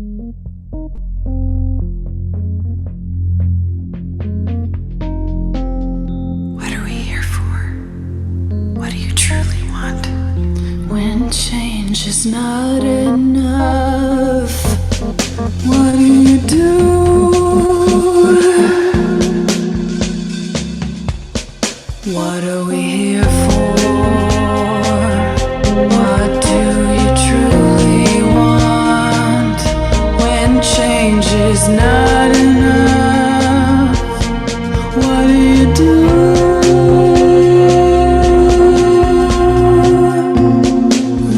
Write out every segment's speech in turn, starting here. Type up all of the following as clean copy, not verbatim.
What are we here for? What do you truly want? When change is not enough, what do you do? What are we here for? What do you truly want? When change is not enough, what do you do?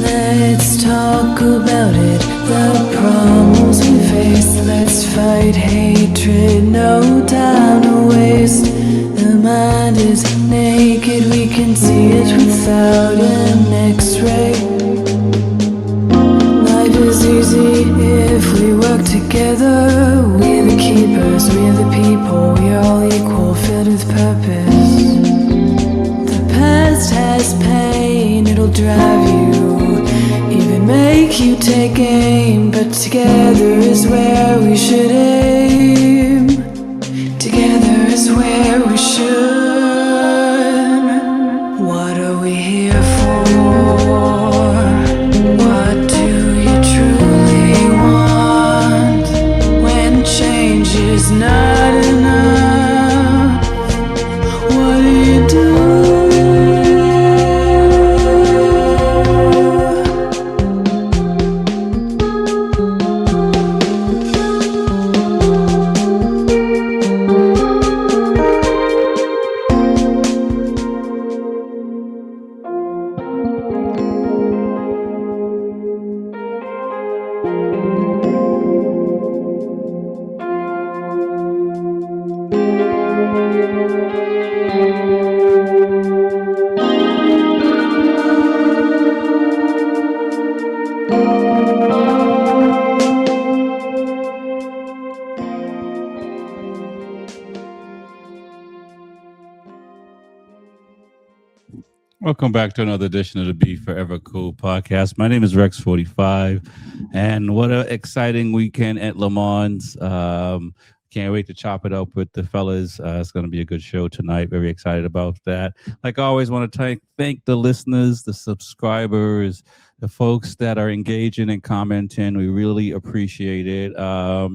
Let's talk about it, the problems we face. Let's fight hatred, no time to waste. The mind is naked, we can see it without an x-ray. Life is easy if we work together. We're the keepers, we're the people, we're all equal, filled with purpose. The past has pain, it'll drive you, even make you take aim. But together is where we should aim. Together is where we should. What are we here for? What do you truly want? When change is not enough, what do you do? Welcome back to another edition of the Be Forever Cool podcast. My name is Rex45, and what an exciting weekend at Le Mans. Can't wait to chop it up with the fellas. It's going to be a good show tonight. Very excited about that. Like I always want to thank the listeners, the subscribers, the folks that are engaging and commenting. We really appreciate it.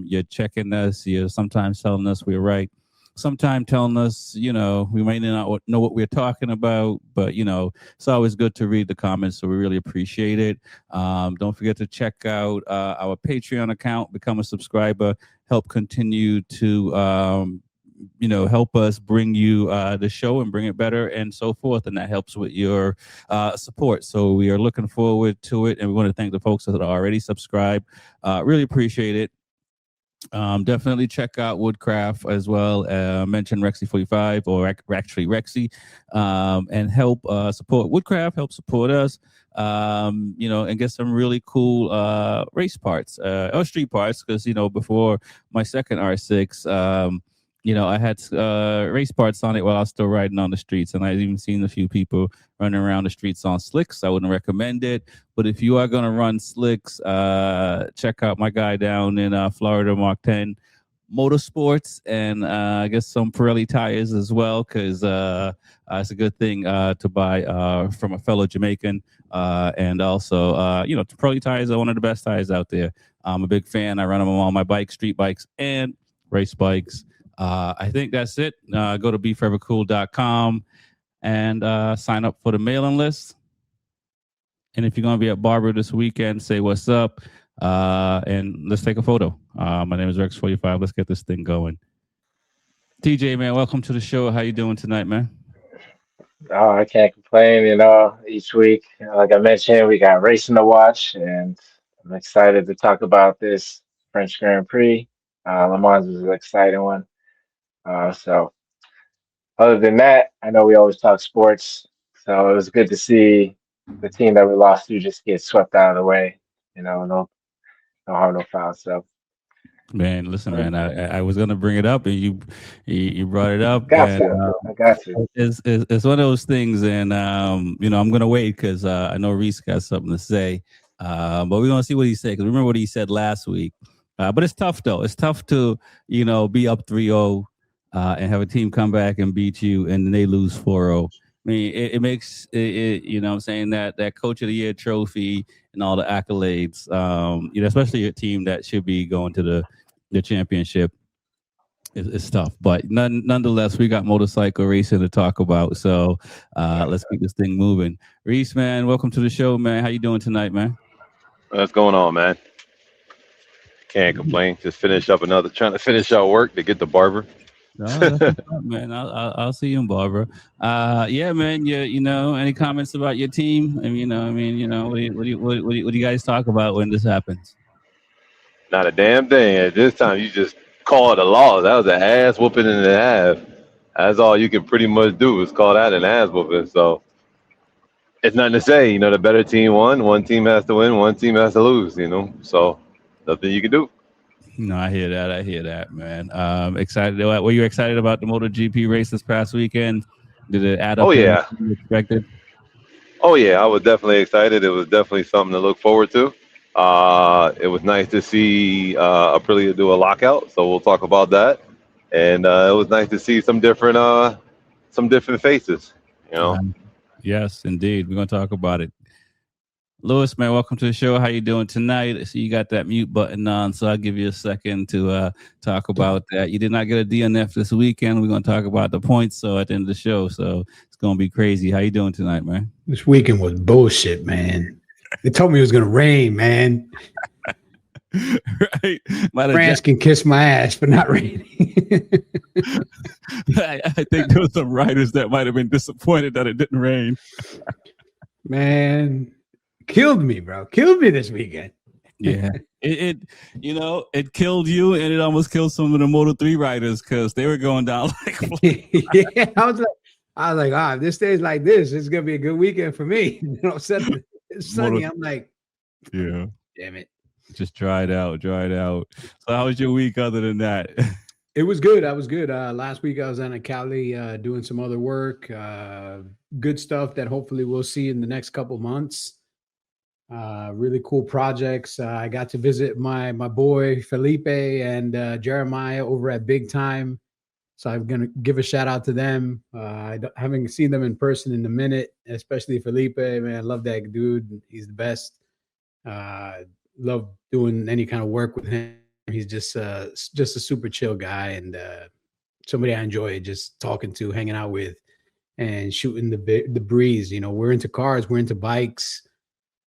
You're checking us. You're sometimes telling us we're right. Sometimes telling us, we may not know what we're talking about, but, it's always good to read the comments. So we really appreciate it. Don't forget to check out our Patreon account, become a subscriber, help continue to, help us bring you the show and bring it better and so forth. And that helps with your support. So we are looking forward to it. And we want to thank the folks that are already subscribed. Really appreciate it. Definitely check out Woodcraft as well. Mention Rexy45 or actually Rexy, and help support Woodcraft, help support us, and get some really cool race parts or street parts. Because, before my second R6, I had race parts on it while I was still riding on the streets. And I've even seen a few people running around the streets on slicks. I wouldn't recommend it. But if you are going to run slicks, check out my guy down in Florida, Mark 10 Motorsports, and I guess some Pirelli tires as well, because it's a good thing to buy from a fellow Jamaican. And also, Pirelli tires are one of the best tires out there. I'm a big fan. I run them on my bikes, street bikes, and race bikes. I think that's it. Go to beforevercool.com and sign up for the mailing list. And if you're going to be at Barber this weekend, say what's up, and let's take a photo. My name is Rex45. Let's get this thing going. TJ, man, welcome to the show. How you doing tonight, man? Oh, I can't complain. Each week, like I mentioned, we got racing to watch, and I'm excited to talk about this French Grand Prix. Le Mans is an exciting one. So other than that, I know we always talk sports, so it was good to see the team that we lost to just get swept out of the way. No harm, no foul. So, man, listen, man, I was gonna bring it up, and you brought it up. I got you. It's one of those things, and I'm gonna wait because I know Reese got something to say, but we're gonna see what he said. Because remember what he said last week. But it's tough though. It's tough to be up 3-0 and have a team come back and beat you, and then they lose 4-0. I mean, it makes it, what I'm saying, that coach of the year trophy and all the accolades, especially a team that should be going to the championship. It's tough, but nonetheless, we got motorcycle racing to talk about. So let's keep this thing moving. Reese, man, welcome to the show, man. How you doing tonight, man? What's going on, man? Can't complain. Just trying to finish out work to get the barber. No, that's what's up, man. I'll see you in Barbara. Yeah, man. Any comments about your team? What do you guys talk about when this happens? Not a damn thing. At this time, you just call it a loss. That was an ass whooping and a half. That's all you can pretty much do is call that an ass whooping. So it's nothing to say. The better team won. One team has to win. One team has to lose. So nothing you can do. No, I hear that, man. Excited. Were you excited about the MotoGP race this past weekend? Did it add up? Oh yeah. To what you expected? Oh yeah, I was definitely excited. It was definitely something to look forward to. It was nice to see Aprilia do a lockout, so we'll talk about that. And it was nice to see some different faces. Yes, indeed. We're gonna talk about it. Lewis, man, welcome to the show. How you doing tonight? I see you got that mute button on, so I'll give you a second to talk about that. You did not get a DNF this weekend. We're going to talk about the points at the end of the show, so it's going to be crazy. How you doing tonight, man? This weekend was bullshit, man. They told me it was going to rain, man. Right? France can kiss my ass for not raining. I think there were some riders that might have been disappointed that it didn't rain. Man. Killed me, bro. Killed me this weekend. Yeah, it killed you, and it almost killed some of the Moto3 riders because they were going down like. Yeah, I was like, if this stays like this, it's gonna be a good weekend for me. Suddenly it's sunny. I'm like, yeah, damn it, just dried out. So how was your week other than that? It was good. I was good. Last week I was down in Cali doing some other work, good stuff that hopefully we'll see in the next couple months. Really cool projects. I got to visit my boy Felipe and Jeremiah over at Big Time. So I'm going to give a shout out to them. I haven't seen them in person in a minute, especially Felipe. Man, I love that dude. He's the best. Love doing any kind of work with him. He's just a super chill guy and somebody I enjoy just talking to, hanging out with, and shooting the breeze. We're into cars, we're into bikes.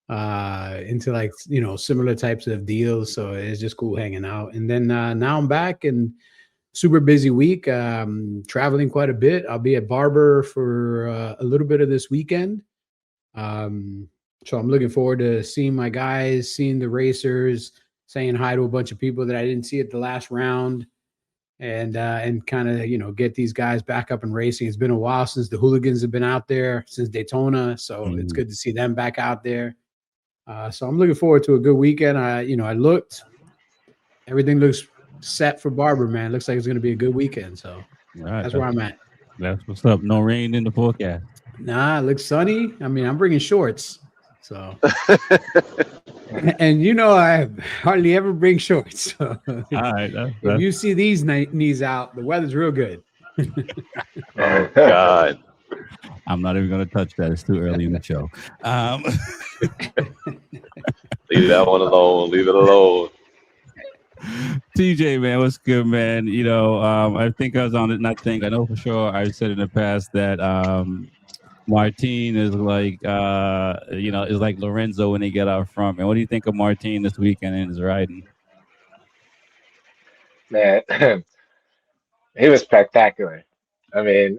Into similar types of deals, so it's just cool hanging out. And then now I'm back and super busy week, traveling quite a bit. I'll be at Barber for a little bit of this weekend, so I'm looking forward to seeing my guys, seeing the racers, saying hi to a bunch of people that I didn't see at the last round, and kind of get these guys back up and racing. It's been a while since the hooligans have been out there, since Daytona, so it's good to see them back out there. So I'm looking forward to a good weekend. I looked, everything looks set for Barber, man. Looks like it's going to be a good weekend. So that's where I'm at. That's what's up. No rain in the forecast. Nah, it looks sunny. I mean, I'm bringing shorts. So, and I hardly ever bring shorts. So all right. If you see these knees out, the weather's real good. Oh, God. I'm not even going to touch that. It's too early in the show. Leave that one alone. Leave it alone. TJ, man, what's good, man? I think I was on it. I know for sure. I said in the past that Martin is like, is like Lorenzo when they get out front. Man, what do you think of Martin this weekend in his riding? Man, he was spectacular. I mean,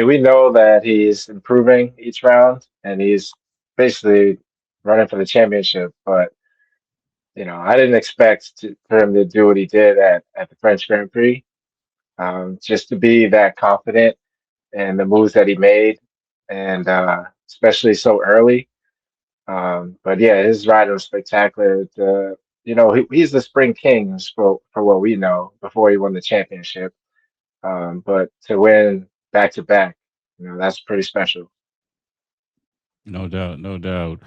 we know that he's improving each round and he's basically running for the championship, but I didn't expect for him to do what he did at the French Grand Prix. Just to be that confident in the moves that he made, and especially so early. But yeah, his ride was spectacular. He's the Spring King for what we know before he won the championship. But to win back to back, that's pretty special. No doubt, no doubt.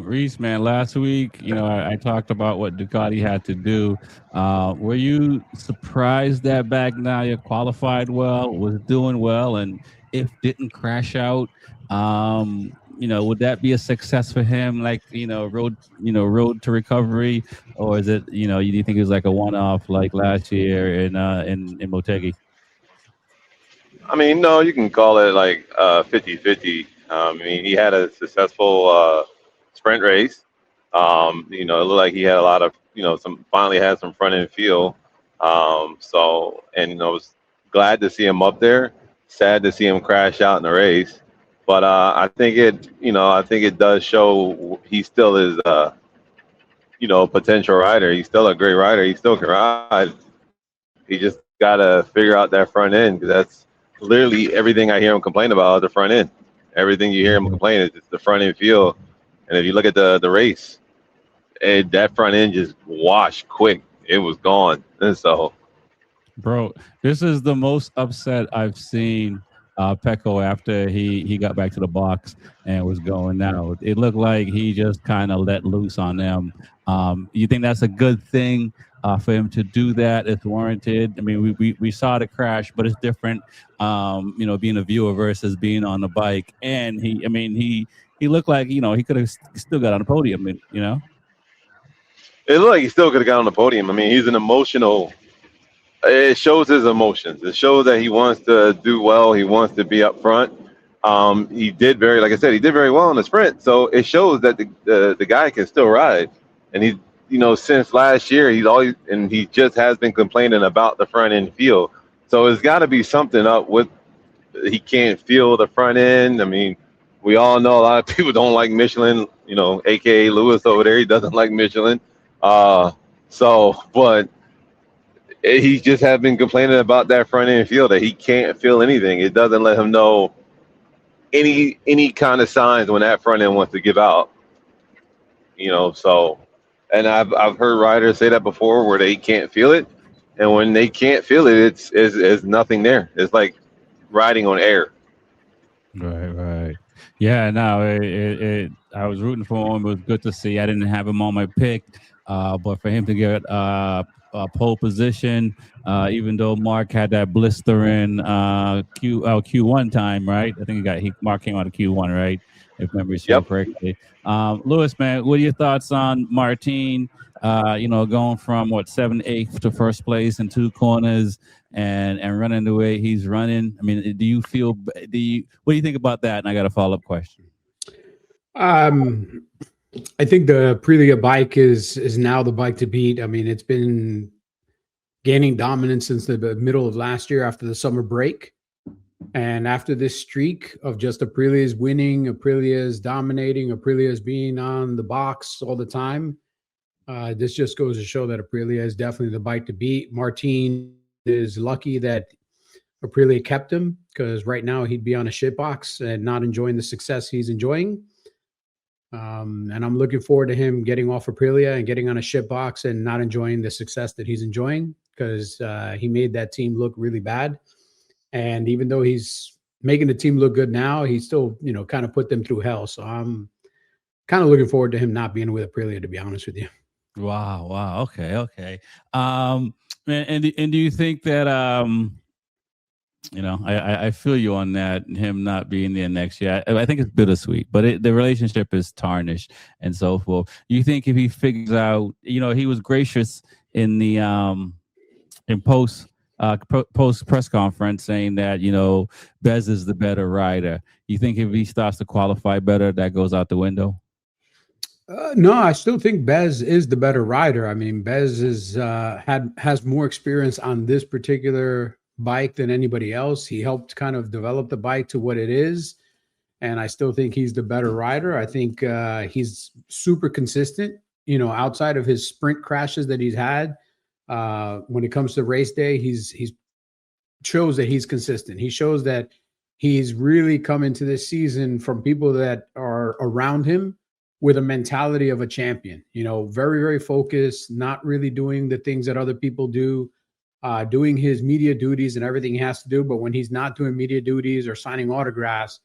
Reese, man, last week, I talked about what Ducati had to do. Were you surprised that Bagnaia qualified well, was doing well, and if didn't crash out, would that be a success for him? Like, road to recovery, or is it, you think it was like a one-off like last year in Motegi? I mean, no, you can call it like 50-50. I mean, he had a successful sprint race. It looked like he had a lot of, finally had some front end feel. I was glad to see him up there. Sad to see him crash out in the race. But I think it does show he still is, a potential rider. He's still a great rider. He still can ride. He just got to figure out that front end because that's literally everything I hear him complain about is the front end. Everything you hear him complain is just the front end feel. And if you look at the race, that front end just washed quick. It was gone. And so, Bro, this is the most upset I've seen Pecco after he got back to the box and was going out. It looked like he just kind of let loose on them. You think that's a good thing for him to do that? It's warranted. I mean, we saw the crash, but it's different, being a viewer versus being on the bike. And he looked like, he could have still got on the podium, it looked like he still could have got on the podium. I mean, he's an emotional. It shows his emotions. It shows that he wants to do well. He wants to be up front. He did like I said, he did very well in the sprint. So it shows that the guy can still ride. And he, since last year, he just has been complaining about the front end feel. So it's got to be something up with, he can't feel the front end. I mean, we all know a lot of people don't like Michelin, AKA Lewis over there. He doesn't like Michelin. But he just has been complaining about that front end feel, that he can't feel anything. It doesn't let him know any kind of signs when that front end wants to give out. And I've heard riders say that before where they can't feel it, and when they can't feel it, it's nothing there. It's like riding on air. Right. Yeah, no, I was rooting for him. It was good to see. I didn't have him on my pick, but for him to get a pole position, even though Mark had that blistering Q1 time, right? I think Mark came out of Q1, right? If memory serves correctly. Lewis, man, what are your thoughts on Martin? Going from 7th, 8th to first place in 2 corners and running the way he's running. I mean, what do you think about that? And I got a follow-up question. I think the Aprilia bike is now the bike to beat. I mean, it's been gaining dominance since the middle of last year after the summer break. And after this streak of just Aprilia's winning, Aprilia's dominating, Aprilia's being on the box all the time, this just goes to show that Aprilia is definitely the bike to beat. Martin is lucky that Aprilia kept him, because right now he'd be on a shit box and not enjoying the success he's enjoying. And I'm looking forward to him getting off Aprilia and getting on a shit box and not enjoying the success that he's enjoying, because he made that team look really bad. And even though he's making the team look good now, he still, kind of put them through hell. So I'm kind of looking forward to him not being with Aprilia, to be honest with you. Wow. Okay. And do you think that I feel you on that, him not being there next year. I think it's bittersweet, but the relationship is tarnished and so forth. You think if he figures out, he was gracious in the in post press conference saying that Bez is the better rider. You think if he starts to qualify better, that goes out the window? No, I still think Bez is the better rider. I mean, Bez has more experience on this particular bike than anybody else. He helped kind of develop the bike to what it is, and I still think he's the better rider. I think he's super consistent. Outside of his sprint crashes that he's had, when it comes to race day, he's shows that he's consistent. He shows that he's really come into this season from people that are around him with a mentality of a champion, very, very focused, not really doing the things that other people do, doing his media duties and everything he has to do. But when he's not doing media duties or signing autographs,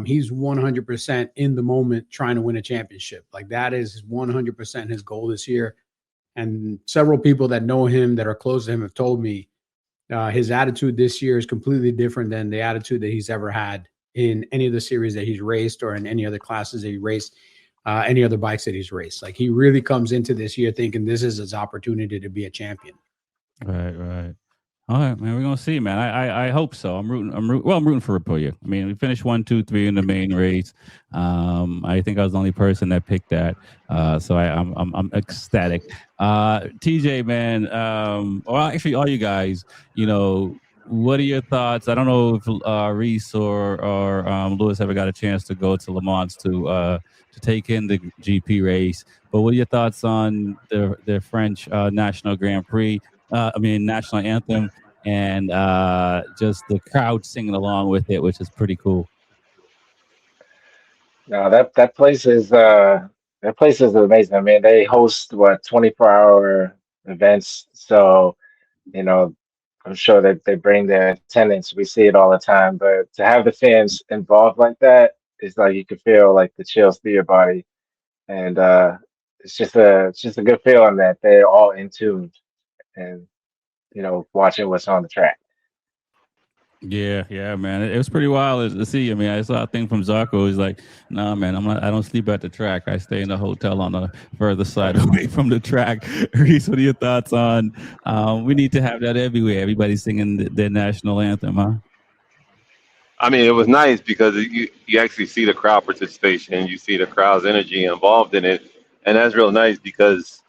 He's 100% in the moment trying to win a championship. Like that is 100% his goal this year. And several people that know him that are close to him have told me his attitude this year is completely different than the attitude that he's ever had in any of the series that he's raced or in any other classes that he raced, any other bikes that he's raced. Like he really comes into this year thinking this is his opportunity to be a champion. Right. All right, man. We're gonna see, man. I hope so. I'm rooting for Rapoya. I mean, we finished 1, 2, 3 in the main race. I think I was the only person that picked that. So I'm ecstatic. TJ, man. Well, actually, all you guys. What are your thoughts? I don't know if Reese or Lewis ever got a chance to go to Le Mans to take in the GP race. But what are your thoughts on the French National Grand Prix? National anthem, and just the crowd singing along with it, which is pretty cool. No, that place is amazing. I mean, they host 24-hour events, so I'm sure that they bring their attendance. We see it all the time, but to have the fans involved like that, it's like you can feel like the chills through your body, and it's just a good feeling that they're all in tune and watching what's on the track. Yeah, man. It was pretty wild to see. I mean, I saw a thing from Zarco. He's like, "Nah, man, I don't sleep at the track. I stay in the hotel on the further side away from the track." Reese, what are your thoughts on? We need to have that everywhere. Everybody singing their national anthem, huh? I mean, it was nice because you actually see the crowd participation, you see the crowd's energy involved in it, and that's real nice because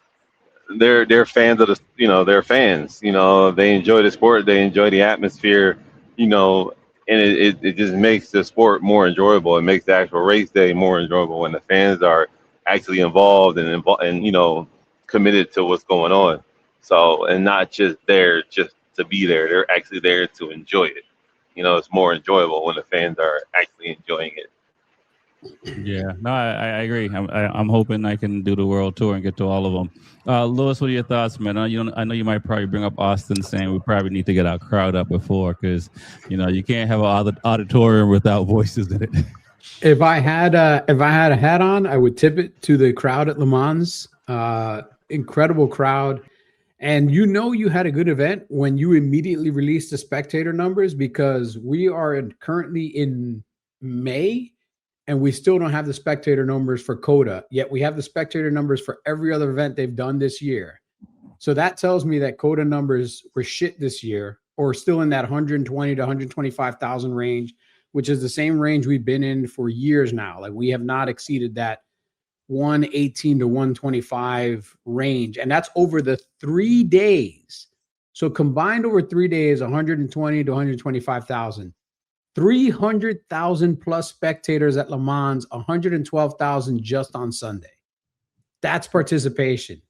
they're fans of they're fans. They enjoy the sport, they enjoy the atmosphere, and it just makes the sport more enjoyable. It makes the actual race day more enjoyable when the fans are actually involved and committed to what's going on. So, and not just there just to be there, they're actually there to enjoy it. It's more enjoyable when the fans are actually enjoying it. Yeah, no, I agree. I'm hoping I can do the world tour and get to all of them. Lewis, what are your thoughts, man? I know you might probably bring up Austin saying we probably need to get our crowd up before because you can't have an auditorium without voices in it. If I had a hat on, I would tip it to the crowd at Le Mans. Incredible crowd. And you had a good event when you immediately released the spectator numbers because we are currently in May and we still don't have the spectator numbers for COTA, yet we have the spectator numbers for every other event they've done this year. So that tells me that COTA numbers were shit this year or still in that 120 to 125,000 range, which is the same range we've been in for years now. Like we have not exceeded that 118 to 125 range, and that's over the 3 days. So combined over 3 days, 120 to 125,000, 300,000 plus spectators at Le Mans, 112,000 just on Sunday. That's participation.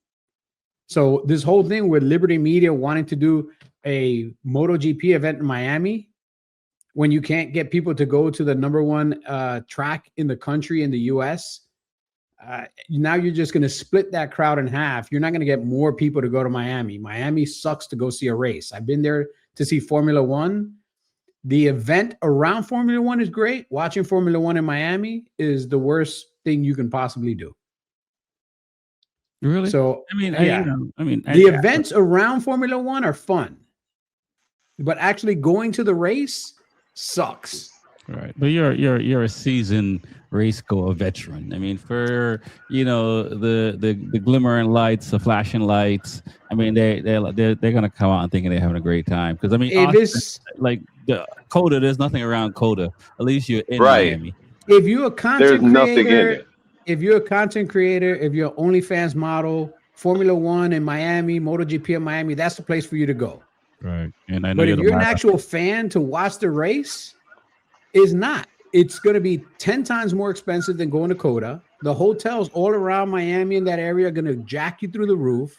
So this whole thing with Liberty Media wanting to do a MotoGP event in Miami, when you can't get people to go to the number one track in the country in the U.S., now you're just going to split that crowd in half. You're not going to get more people to go to Miami. Miami sucks to go see a race. I've been there to see Formula One. The event around Formula One is great. Watching Formula One in Miami is the worst thing you can possibly do. Really? So, the events around Formula One are fun, but actually going to the race sucks. Right, but you're a seasoned race car veteran. I mean, for the glimmering lights, the flashing lights. I mean, they're gonna come out and thinking they're having a great time because I mean, like the COTA, there's nothing around COTA. At least you're in Miami. If you're a content There's nothing in creator, it. if you're a content creator, if you're OnlyFans model, Formula One in Miami, MotoGP in Miami, that's the place for you to go. Right, and I know but if you're an actual fan to watch the race. Is not. It's going to be 10 times more expensive than going to COTA. The hotels all around Miami in that area are going to jack you through the roof.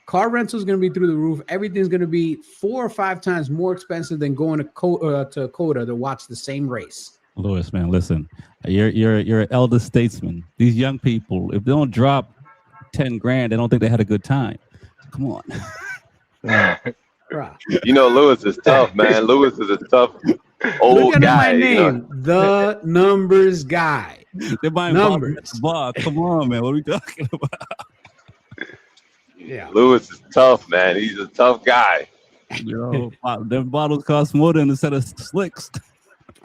Car rental is going to be through the roof. Everything's going to be 4 or 5 times more expensive than going to COTA to watch the same race. Lewis, man, listen, you're an elder statesman. These young people, if they don't drop 10 grand, they don't think they had a good time. Come on. Lewis is tough, man. Lewis is a tough Look at my guy. name, the numbers guy. They're buying Numbers. bar. Come on, man. What are we talking about? Yeah. Lewis is tough, man. He's a tough guy. Them bottles cost more than a set of slicks.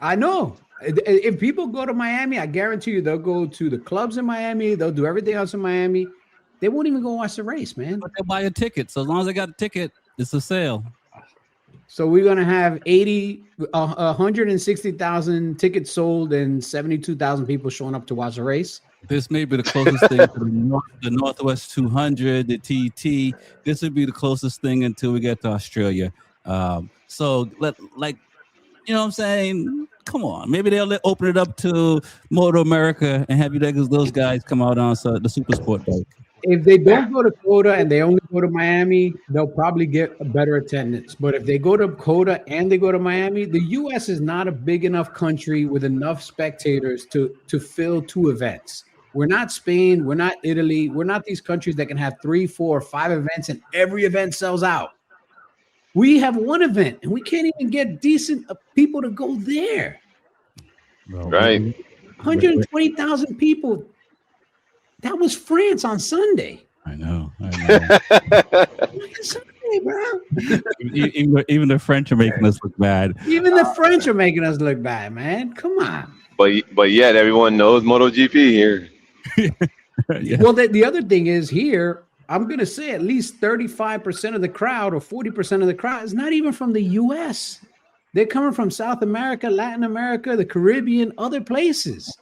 I know. If people go to Miami, I guarantee you they'll go to the clubs in Miami. They'll do everything else in Miami. They won't even go watch the race, man. But they'll buy a ticket. So as long as they got a ticket, it's a sale. So we're going to have 160,000 tickets sold and 72,000 people showing up to watch the race. This may be the closest thing to the Northwest 200, the TT. This would be the closest thing until we get to Australia. So you know what I'm saying? Come on, maybe they'll open it up to Moto America and have those guys come out on the Super Sport bike. If they don't go to COTA and they only go to Miami, they'll probably get a better attendance. But if they go to COTA and they go to Miami, the U.S. is not a big enough country with enough spectators to fill 2 events. We're not Spain. We're not Italy. We're not these countries that can have 3, 4, 5 events and every event sells out. We have 1 event and we can't even get decent people to go there. Right. 120,000 people. That was France on Sunday. I know. Sunday, bro. even the French are making us look bad. Even the French are making us look bad, man. Come on. But yet everyone knows MotoGP here. Yeah. Well, the other thing is here, I'm going to say at least 35% of the crowd or 40% of the crowd is not even from the U.S. They're coming from South America, Latin America, the Caribbean, other places.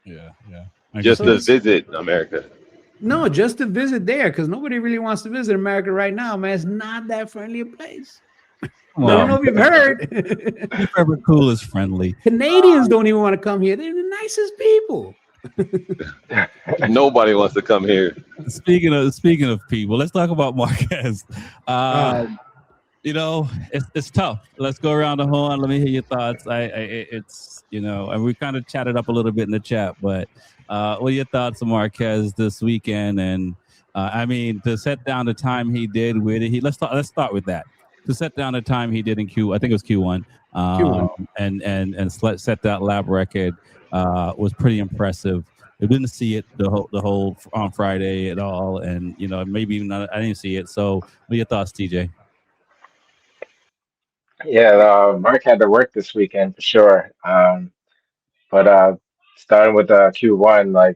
Yeah. Just to visit America. No, just to visit there because nobody really wants to visit America right now, man. It's not that friendly a place. I don't know if you've heard. Forever Cool is friendly. Canadians don't even want to come here. They're the nicest people. Nobody wants to come here. Speaking of people, let's talk about Marquez. You know, it's tough. Let's go around the horn. Let me hear your thoughts. It's and we kind of chatted up a little bit in the chat, but what are your thoughts on Marquez this weekend? And I mean, to set down the time he did, where did he? Let's start with that. To set down the time he did in I think it was Q1, and set that lap record was pretty impressive. I didn't see it the whole on Friday at all, and maybe even I didn't see it. So, what are your thoughts, TJ? Yeah, Mark had to work this weekend for sure. But starting with Q1,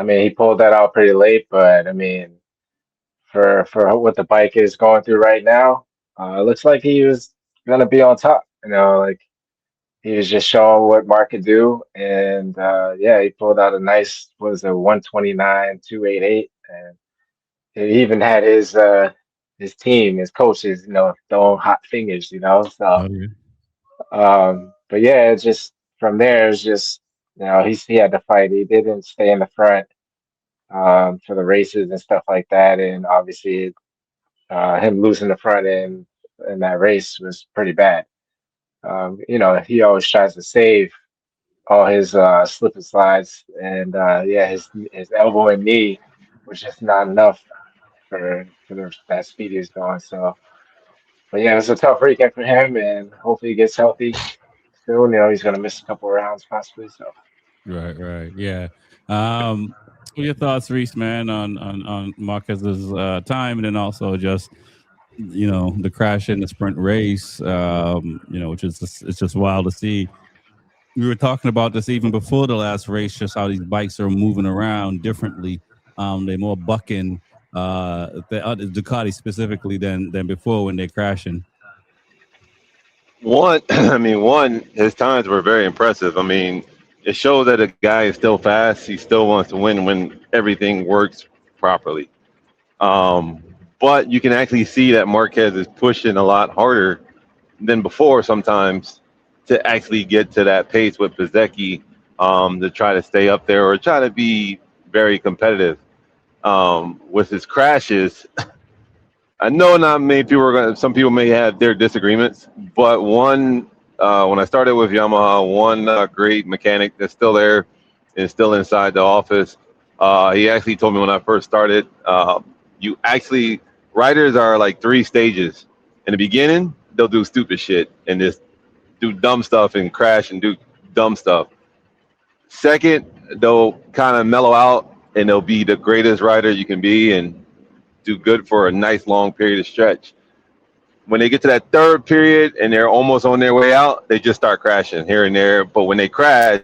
he pulled that out pretty late. But I mean, for what the bike is going through right now, it looks like he was gonna be on top. He was just showing what Mark could do, and he pulled out a nice 129.288, and he even had his team, his coaches, throwing hot fingers, So, but yeah, it's just from there, it's just he had to fight. He didn't stay in the front for the races and stuff like that, and obviously him losing the front in that race was pretty bad. He always tries to save all his slip and slides, and his elbow and knee was just not enough for that speed he's going. So, but yeah, it's a tough weekend for him, and hopefully he gets healthy soon. He's going to miss a couple of rounds possibly. So, right, yeah. What are your thoughts, Reese, man, on Marquez's time, and then also just the crash in the sprint race, which is it's just wild to see. We were talking about this even before the last race, just how these bikes are moving around differently. They're more bucking the Ducati specifically than before when they're crashing. One, his times were very impressive. I mean, it shows that a guy is still fast. He still wants to win when everything works properly. But you can actually see that Marquez is pushing a lot harder than before sometimes to actually get to that pace with Bezzecchi to try to stay up there or try to be very competitive. With his crashes, I know not many people some people may have their disagreements, but one, when I started with Yamaha, one great mechanic that's still there and still inside the office, he actually told me when I first started, riders are like 3 stages. In the beginning, they'll do stupid shit and just do dumb stuff and crash and do dumb stuff. Second, they'll kind of mellow out and they'll be the greatest rider you can be and do good for a nice long period of stretch. When they get to that third period and they're almost on their way out, they just start crashing here and there. But when they crash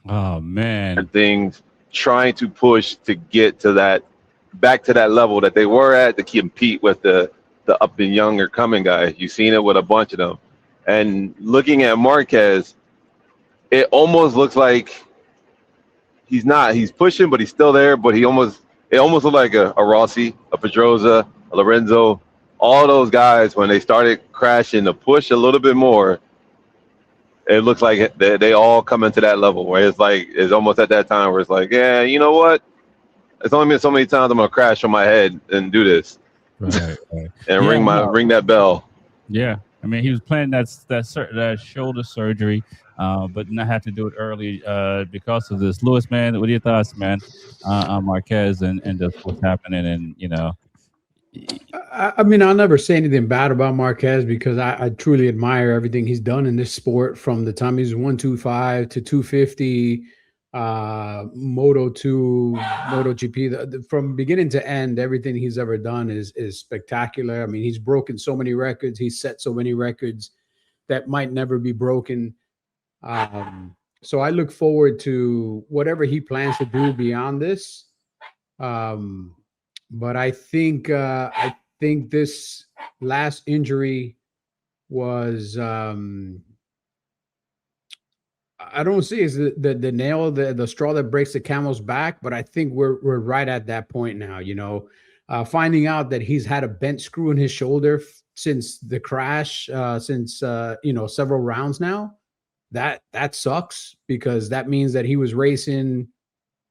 Oh man. things, trying to push to get to that back to that level that they were at to compete with the up and younger coming guys. You've seen it with a bunch of them. And looking at Marquez, it almost looks like he's pushing, but he's still there. But it almost looks like a Rossi, a Pedrosa, a Lorenzo, all those guys when they started crashing to push a little bit more. It looks like they all come into that level where it's almost at that time where it's like, yeah, you know what? It's only been so many times I'm gonna crash on my head and do this, Right. and ring that bell. Yeah. I mean, he was planning that shoulder surgery, but not have to do it early because of this. Lewis, man, what are your thoughts, man, on Marquez and just what's happening? And I mean, I'll never say anything bad about Marquez because I truly admire everything he's done in this sport from the time he's 125 to 250, Moto 2, MotoGP. From beginning to end, everything he's ever done is spectacular. I mean, he's broken so many records. He's set so many records that might never be broken. So I look forward to whatever he plans to do beyond this. But I think this last injury was I don't see as the nail, the straw that breaks the camel's back, but I think we're right at that point now. Finding out that he's had a bent screw in his shoulder since the crash, since several rounds now. That sucks because that means that he was racing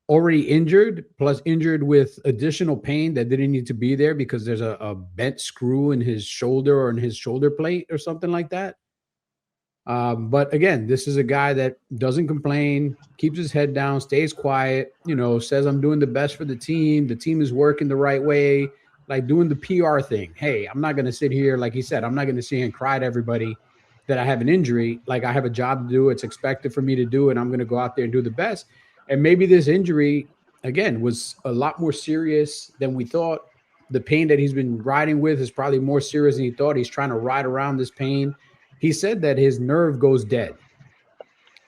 already injured, plus injured with additional pain that didn't need to be there because there's a bent screw in his shoulder or in his shoulder plate or something like that. But again, this is a guy that doesn't complain, keeps his head down, stays quiet, says I'm doing the best for the team. The team is working the right way, like doing the PR thing. Hey, I'm not going to sit here, like he said, I'm not going to sit here and cry to everybody that I have an injury. Like I have a job to do. It's expected for me to do, and I'm going to go out there and do the best. And maybe this injury, again, was a lot more serious than we thought. The pain that he's been riding with is probably more serious than he thought. He's trying to ride around this pain. He said that his nerve goes dead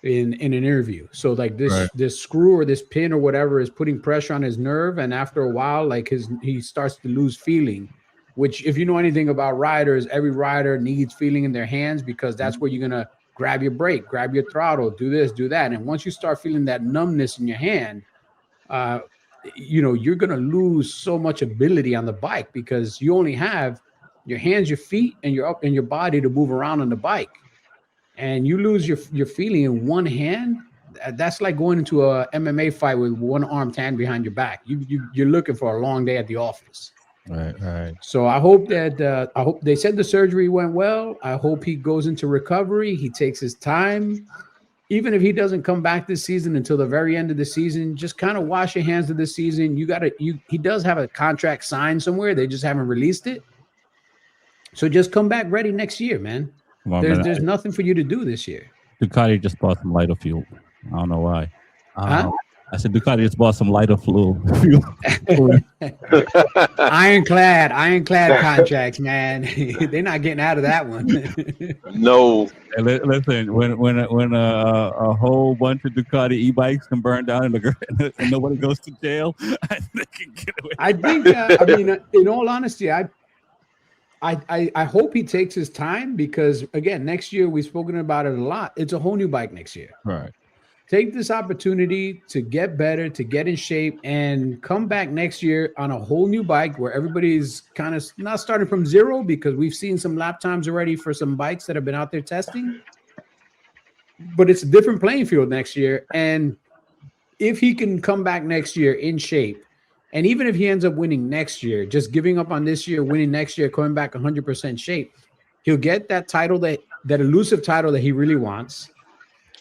in an interview. So like this screw or this pin or whatever is putting pressure on his nerve. And after a while, like he starts to lose feeling, which if you know anything about riders, every rider needs feeling in their hands because that's where you're going to grab your brake, grab your throttle, do this, do that. And once you start feeling that numbness in your hand, you're going to lose so much ability on the bike because you only have your hands, your feet, and your body to move around on the bike. And you lose your feeling in one hand. That's like going into a MMA fight with one arm hand behind your back. You're looking for a long day at the office. Right. So I hope they said the surgery went well. I hope he goes into recovery. He takes his time. Even if he doesn't come back this season until the very end of the season, just kind of wash your hands of this season. He does have a contract signed somewhere. They just haven't released it. So just come back ready next year, man. There's nothing for you to do this year. Ducati just bought some lighter fuel. I don't know why. I said Ducati just bought some lighter fuel. Ironclad contracts, man. They're not getting out of that one. No. Hey, listen, when a whole bunch of Ducati e-bikes can burn down and nobody goes to jail, I think they can get away. I think. In all honesty, I hope he takes his time because again, next year we've spoken about it a lot. It's a whole new bike next year. Right. Take this opportunity to get better, to get in shape, and come back next year on a whole new bike where everybody's kind of not starting from zero because we've seen some lap times already for some bikes that have been out there testing. But it's a different playing field next year. And if he can come back next year in shape, and even if he ends up winning next year, just giving up on this year, winning next year, coming back 100% shape, he'll get that title, that elusive title that he really wants.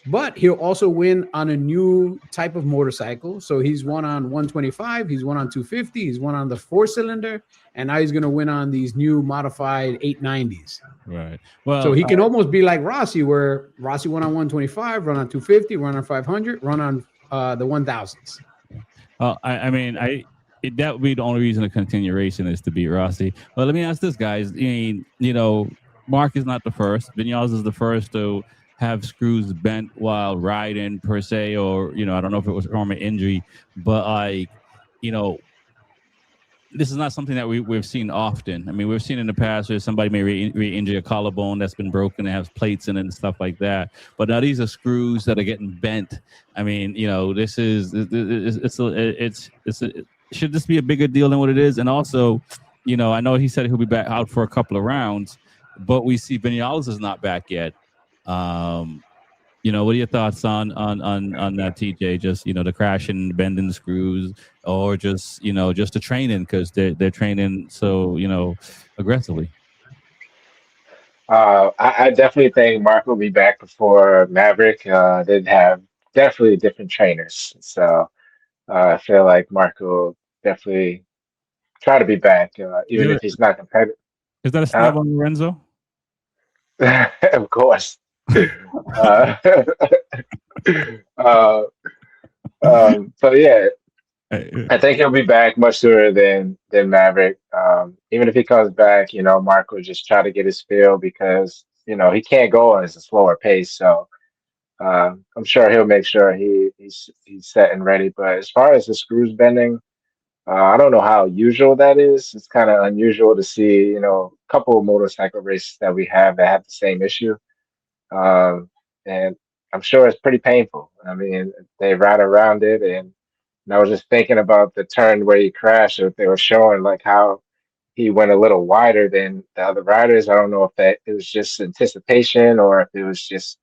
but he'll also win on a new type of motorcycle. So he's won on 125, he's won on 250, he's won on the 4-cylinder, and now he's going to win on these new modified 890s. Right. Well, So he can almost be like Rossi, where Rossi won on 125, run on 250, run on 500, run on the 1000s. well, that would be the only reason to continue racing is to beat Rossi. Well, let me ask this, guys. I mean, Mark is not the first. Vinales is the first to have screws bent while riding per se, or I don't know if it was from an injury, but this is not something that we've seen often. I mean, we've seen in the past where somebody may re-injure a collarbone that's been broken and has plates in it and stuff like that. But now these are screws that are getting bent. I mean, this is should this be a bigger deal than what it is? And also, I know he said he'll be back out for a couple of rounds, but we see Vinales is not back yet. What are your thoughts on that, TJ? Just the crashing, bending the screws, or just just the training because they're training so aggressively. I definitely think Mark will be back before Maverick. They'd have definitely different trainers, so I feel like Mark will definitely try to be back, even if he's not competitive. Is that a snub on Lorenzo? Of course. So yeah, I think he'll be back much sooner than Maverick. Even if he comes back, Mark will just try to get his feel because he can't go on a slower pace. So I'm sure he'll make sure he's set and ready. But as far as the screws bending, I don't know how usual that is. It's kind of unusual to see a couple of motorcycle races that we have that have the same issue. And I'm sure it's pretty painful. I mean, they ride around it, and I was just thinking about the turn where he crashed. They were showing like how he went a little wider than the other riders. I don't know if it was just anticipation or if it was just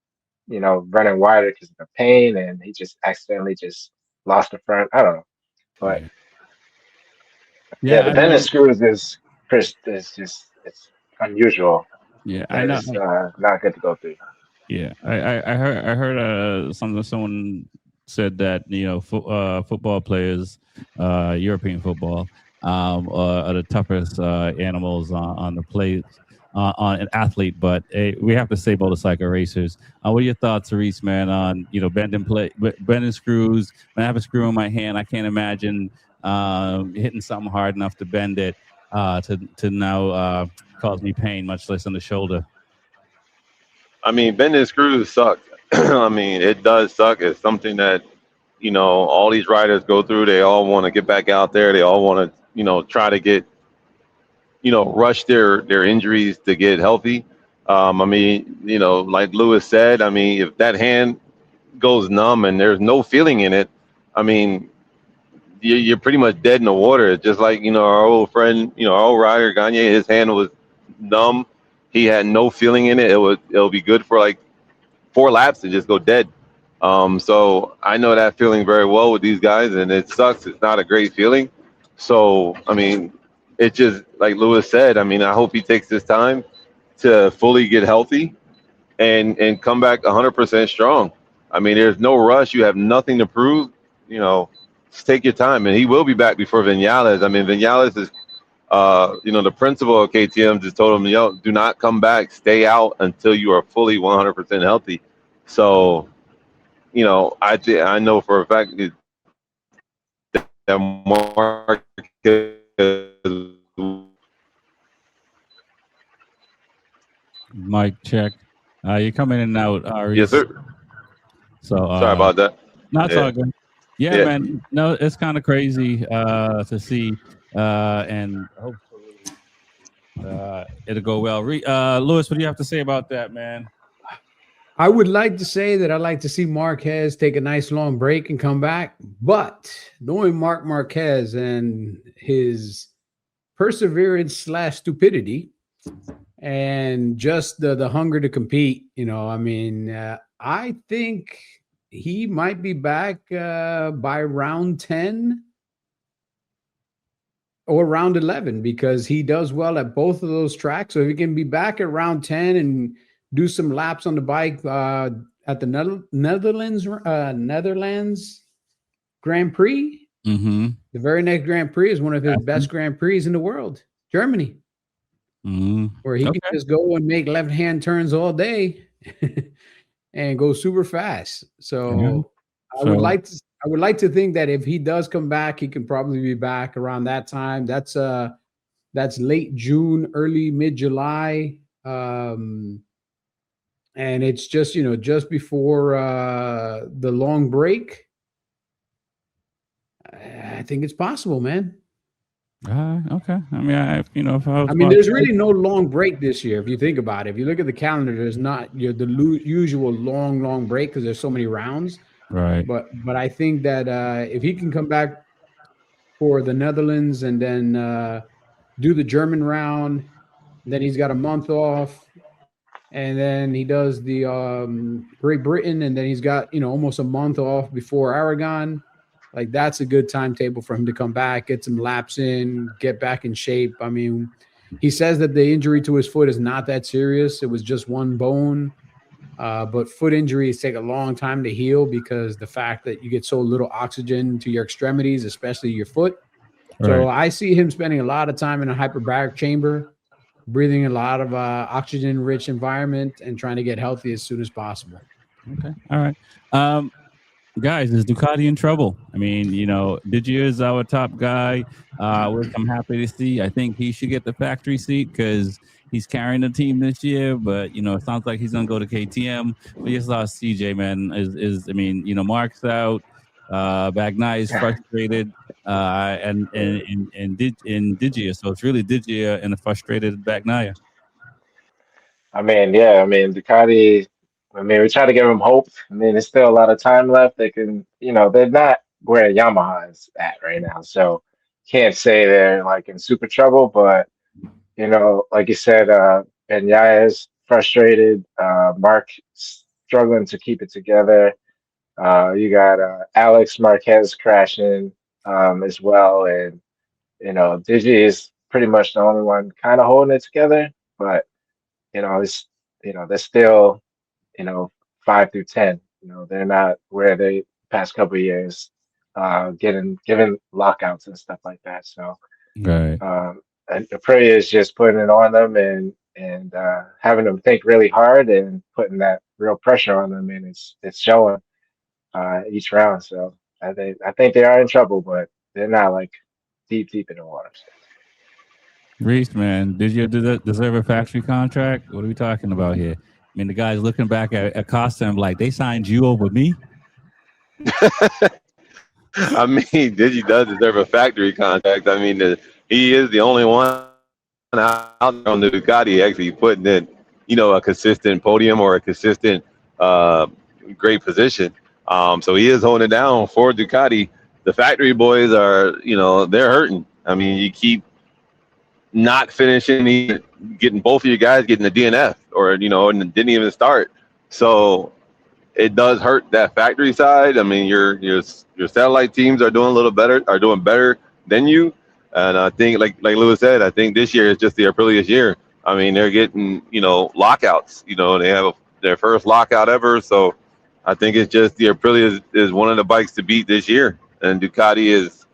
running wider because of the pain, and he just accidentally just lost the front. I don't know, but the bending screws is just it's unusual. Yeah, I know. It's not good to go through. Yeah, I heard someone said that football players, European football, are the toughest animals on the plate on an athlete. But we have to say motorcycle racers. What are your thoughts, Reese, man, on bending screws? When I have a screw in my hand, I can't imagine hitting something hard enough to bend it to now cause me pain, much less on the shoulder. I mean, bending screws suck. I mean, it does suck. It's something that, all these riders go through. They all want to get back out there. They all want to, try to get, rush their injuries to get healthy. I mean, like Lewis said, I mean, if that hand goes numb and there's no feeling in it, I mean, you're pretty much dead in the water. Just like, our old friend, our old rider, Gagne, his hand was numb. He had no feeling in it. It'll be good for like 4 laps and just go dead. So I know that feeling very well with these guys, and it sucks. It's not a great feeling. So, I mean, it just, like Lewis said, I mean, I hope he takes this time to fully get healthy and come back 100% strong. I mean, there's no rush. You have nothing to prove. Just take your time. And he will be back before Vinales. I mean, Vinales is, the principal of KTM just told him, do not come back. Stay out until you are fully 100% healthy. So, I know for a fact that Mark Mic check. You're coming in and out. Yes, sir. So sorry about that. Not all good. Yeah, man. No, it's kind of crazy to see, and hopefully it'll go well. Lewis, what do you have to say about that, man? I would like to say that I'd like to see Marquez take a nice long break and come back, but knowing Marc Marquez and his perseverance / stupidity and just the hunger to compete, I think he might be back by round 10 or round 11 because he does well at both of those tracks. So if he can be back at round 10 and do some laps on the bike at the Netherlands Grand Prix. Mm-hmm. The very next Grand Prix is one of his best Grand Prix in the world, Germany, where he can just go and make left-hand turns all day and go super fast. So I would like to think that if he does come back, he can probably be back around that time. That's late June, early mid-July. And it's just, just before the long break. I think it's possible, man. Okay. I mean, there's really no long break this year. If you think about it, if you look at the calendar, there's not the usual long break because there's so many rounds. Right. But I think that if he can come back for the Netherlands and then do the German round, then he's got a month off, and then he does the Great Britain, and then he's got almost a month off before Aragon. Like, that's a good timetable for him to come back, get some laps in, get back in shape. I mean, he says that the injury to his foot is not that serious. It was just one bone. But foot injuries take a long time to heal because the fact that you get so little oxygen to your extremities, especially your foot. Right. So I see him spending a lot of time in a hyperbaric chamber, breathing a lot of oxygen-rich environment and trying to get healthy as soon as possible. Okay. All right. Guys, is Ducati in trouble? I mean, Didier is our top guy, which I'm happy to see. I think he should get the factory seat because he's carrying the team this year. But it sounds like he's gonna go to KTM. We just lost CJ, man. Mark's out. Bagnaia is frustrated, and Didier. So it's really Didier and a frustrated Bagnaia. Ducati. We try to give them hope. There's still a lot of time left. They can, they're not where Yamaha is at right now. So can't say they're like in super trouble, but, like you said, Bagnaia is frustrated. Mark struggling to keep it together. You got Alex Marquez crashing as well. And, Digi is pretty much the only one kind of holding it together. But, they're still, 5 through 10. They're not where they past couple of years, given lockouts and stuff like that. So, right. And Aprilia is just putting it on them and having them think really hard and putting that real pressure on them, and it's showing each round. So I think they are in trouble, but they're not like deep in the water. Reese, man, did you deserve a factory contract? What are we talking about here? The guy's looking back at Costa and like, they signed you over me. Digi does deserve a factory contract. He is the only one out there on the Ducati actually putting in, a consistent podium or a consistent great position. So he is holding it down for Ducati. The factory boys are, they're hurting. You keep not finishing, getting both of you guys getting the DNF or, and didn't even start. So it does hurt that factory side. Your satellite teams are doing better than you. And I think, like Lewis said, I think this year is just the Aprilia's year. They're getting, lockouts. They have their first lockout ever. So I think it's just the Aprilia is one of the bikes to beat this year. And Ducati is,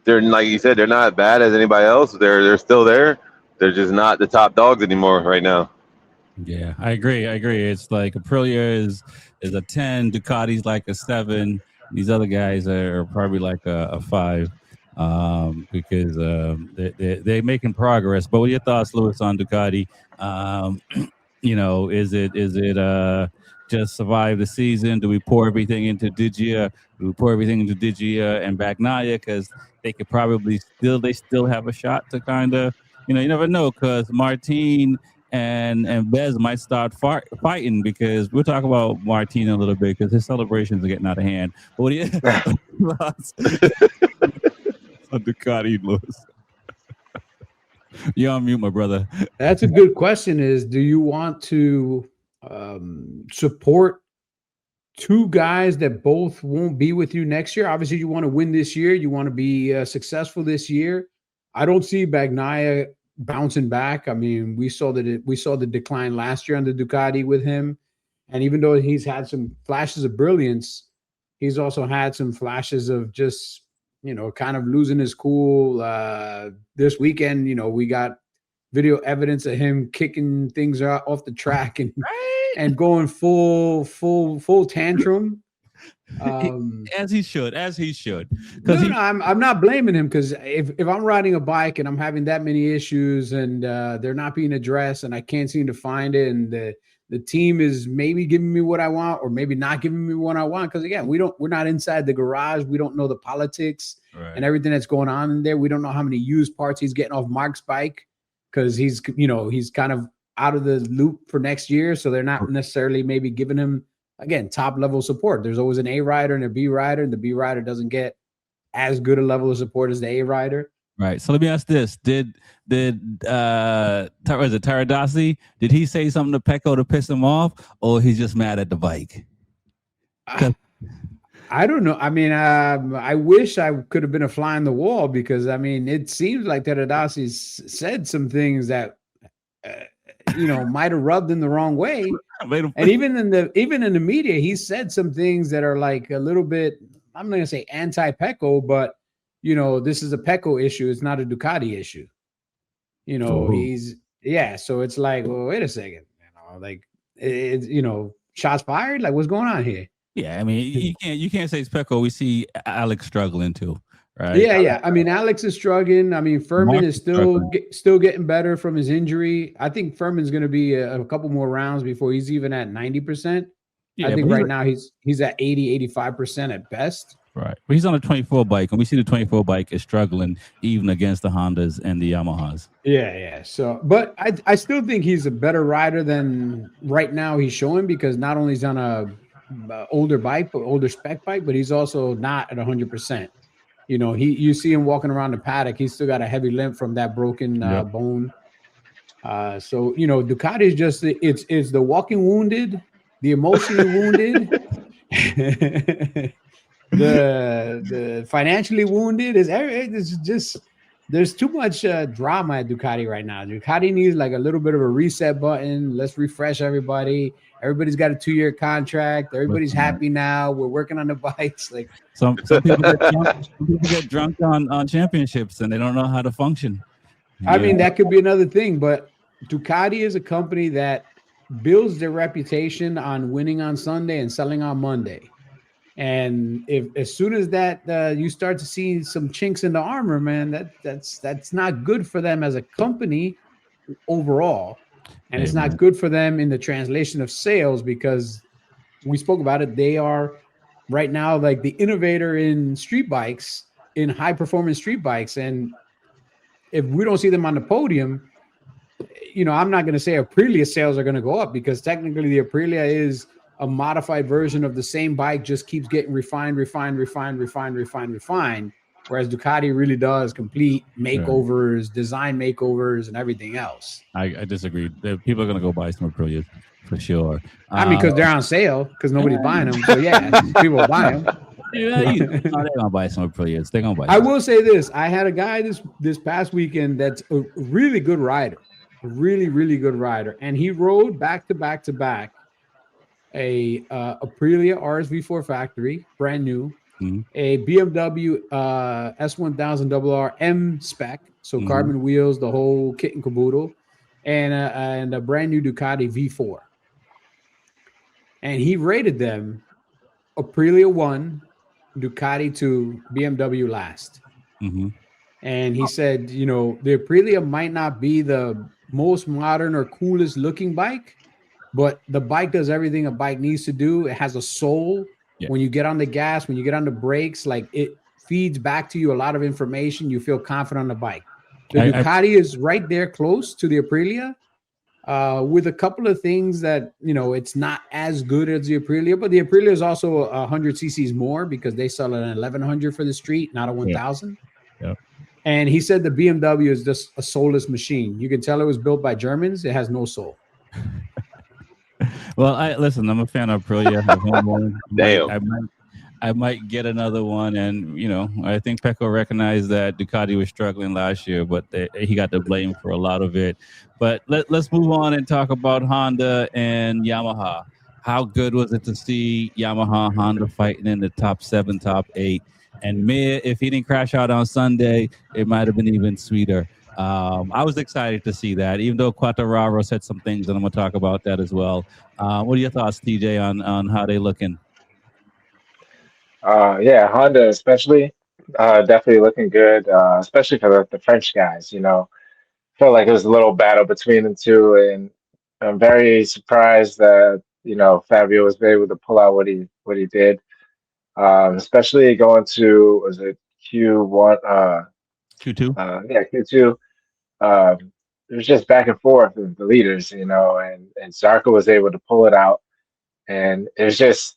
they're, like you said, they're not as bad as anybody else. They're still there. They're just not the top dogs anymore right now. Yeah, I agree. It's like Aprilia is a 10, Ducati's like a 7. These other guys are probably like a 5 because they're making progress. But what are your thoughts, Lewis, on Ducati? Is it just survive the season? Do we pour everything into Digia? Do we pour everything into Digia and Bagnaia? Because they could probably still have a shot to kind of, you never know, because Martin and Bez might start fighting, because we'll talk about Martin a little bit because his celebrations are getting out of hand. But what do you thoughts on Ducati, Lewis? You're on mute, my brother. That's a good question. Do you want to support two guys that both won't be with you next year? Obviously, you want to win this year. You want to be successful this year. I don't see Bagnaia bouncing back. We saw the decline last year on the Ducati with him. And even though he's had some flashes of brilliance, he's also had some flashes of just, kind of losing his cool. This weekend, we got video evidence of him kicking things off the track and going full tantrum. As he should. No, I'm not blaming him, because if I'm riding a bike and I'm having that many issues and they're not being addressed and I can't seem to find it, and the team is maybe giving me what I want or maybe not giving me what I want, because again, we're not inside the garage. We don't know the politics and everything that's going on in there. We don't know how many used parts he's getting off Mark's bike, because he's kind of out of the loop for next year. So they're not necessarily maybe giving him, again, top level support. There's always an A rider and a B rider, and the B rider doesn't get as good a level of support as the A rider. Right. So let me ask this: Did Taradasi? Did he say something to Pecco to piss him off, or he's just mad at the bike? I don't know. I mean, I wish I could have been a fly on the wall, because I mean, it seems like Taradasi said some things that might have rubbed him the wrong way. And even in the media, he said some things that are like a little bit, I'm not gonna say anti-Pecco, but this is a Pecco issue. It's not a Ducati issue. So it's like, well, wait a second, shots fired. Like, what's going on here? Yeah, I mean, you can't say it's Pecco. We see Alex struggling too, right? Yeah. I mean, Alex is struggling. I mean, Furman is still getting better from his injury. I think Furman's going to be a couple more rounds before he's even at 90%. Yeah, I think right now he's at 80-85% at best. Right, but he's on a 24 bike, and we see the 24 bike is struggling even against the Hondas and the Yamahas. Yeah. So, but I still think he's a better rider than right now he's showing, because not only is he on a older bike, but older spec bike, but he's also not at 100%. You see him walking around the paddock. He's still got a heavy limp from that broken bone. So Ducati is just it's the walking wounded, the emotionally wounded, the financially wounded. It's just there's too much drama at Ducati right now. Ducati needs like a little bit of a reset button. Let's refresh everybody. Everybody's got a 2-year contract. Everybody's happy now. We're working on the bikes. Like some people get drunk on championships and they don't know how to function. I mean, that could be another thing, but Ducati is a company that builds their reputation on winning on Sunday and selling on Monday. And as soon as that you start to see some chinks in the armor, man, that's not good for them as a company overall. And it's not good for them in the translation of sales, because we spoke about it. They are right now like the innovator in street bikes, in high performance street bikes. And if we don't see them on the podium, I'm not going to say Aprilia sales are going to go up, because technically the Aprilia is a modified version of the same bike, just keeps getting refined. Whereas Ducati really does complete makeovers, design makeovers, and everything else. I disagree. People are going to go buy some Aprilias for sure. I mean, because they're on sale, because nobody's buying them. So yeah, people buy them. They're gonna buy some Aprilias. They're gonna buy. I will say this: I had a guy this past weekend that's a really good rider, a really good rider, and he rode back to back a Aprilia RSV4 factory, brand new. A BMW S1000RR M spec, so carbon wheels, the whole kit and caboodle, and a brand new Ducati V4. And he rated them Aprilia 1, Ducati 2, BMW last. And he said, the Aprilia might not be the most modern or coolest looking bike, but the bike does everything a bike needs to do. It has a soul. Yeah. When you get on the gas, when you get on the brakes, like it feeds back to you a lot of information. You feel confident on the bike. The Ducati is right there close to the Aprilia, with a couple of things that, it's not as good as the Aprilia, but the Aprilia is also 100 cc's more, because they sell an 1100 for the street, not a 1000. Yeah. And he said the BMW is just a soulless machine. You can tell it was built by Germans. It has no soul. Well, listen, I'm a fan of Aprilia. Damn. I might get another one, and I think Pecco recognized that Ducati was struggling last year, but he got the blame for a lot of it. But let's move on and talk about Honda and Yamaha. how good was it to see Yamaha Honda fighting in the top 7, top 8? And Mir, if he didn't crash out on Sunday, it might have been even sweeter. I was excited to see that, even though Quartararo said some things, and I'm going to talk about that as well. What are your thoughts, TJ, on how they looking? Yeah, Honda especially, definitely looking good, especially for the French guys. Felt like it was a little battle between the two, and I'm very surprised that Fabio was able to pull out what he did, especially going to was it Q1, Q2? yeah, Q2. It was just back and forth with the leaders, and Zarco was able to pull it out, and it was just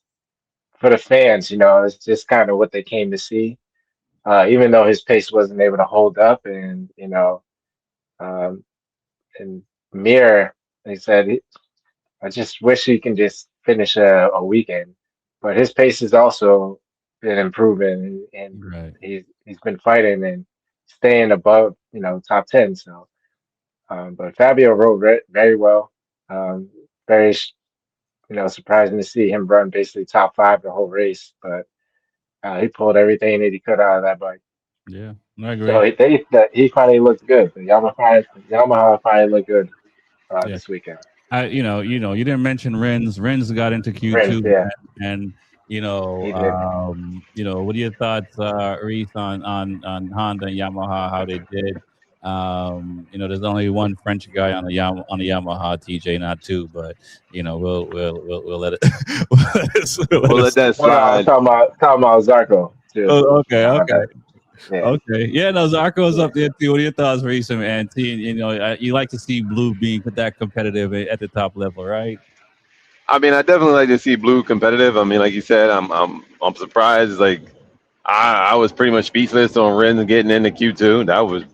for the fans, it's just kind of what they came to see. Even though his pace wasn't able to hold up, and um, and Mir, he said, I just wish he can just finish a weekend. But his pace has also been improving, and Right. he's been fighting and staying above, top 10. So, but Fabio rode very well. Very, surprising to see him run basically top 5 the whole race. But he pulled everything that he could out of that bike. Yeah, I agree. So he finally looked good. The Yamaha finally looked good Yeah. this weekend. You didn't mention Renz. Renz got into Q2, Renz, yeah. and He did. what are your thoughts, Reese, on Honda and Yamaha, how they did? There's only one French guy on the Yamaha, TJ, not two, but we'll let it. We'll let that Well, no, I'm slide. talking about Zarco too. Oh, okay. Yeah. Okay. Yeah, no, Zarco's up there too. What are your thoughts, Reese? And you like to see Blue being that competitive at the top level, right? I mean, I definitely like to see Blue competitive. I mean, like you said, I'm surprised. Like I was pretty much speechless on Renz getting into Q2.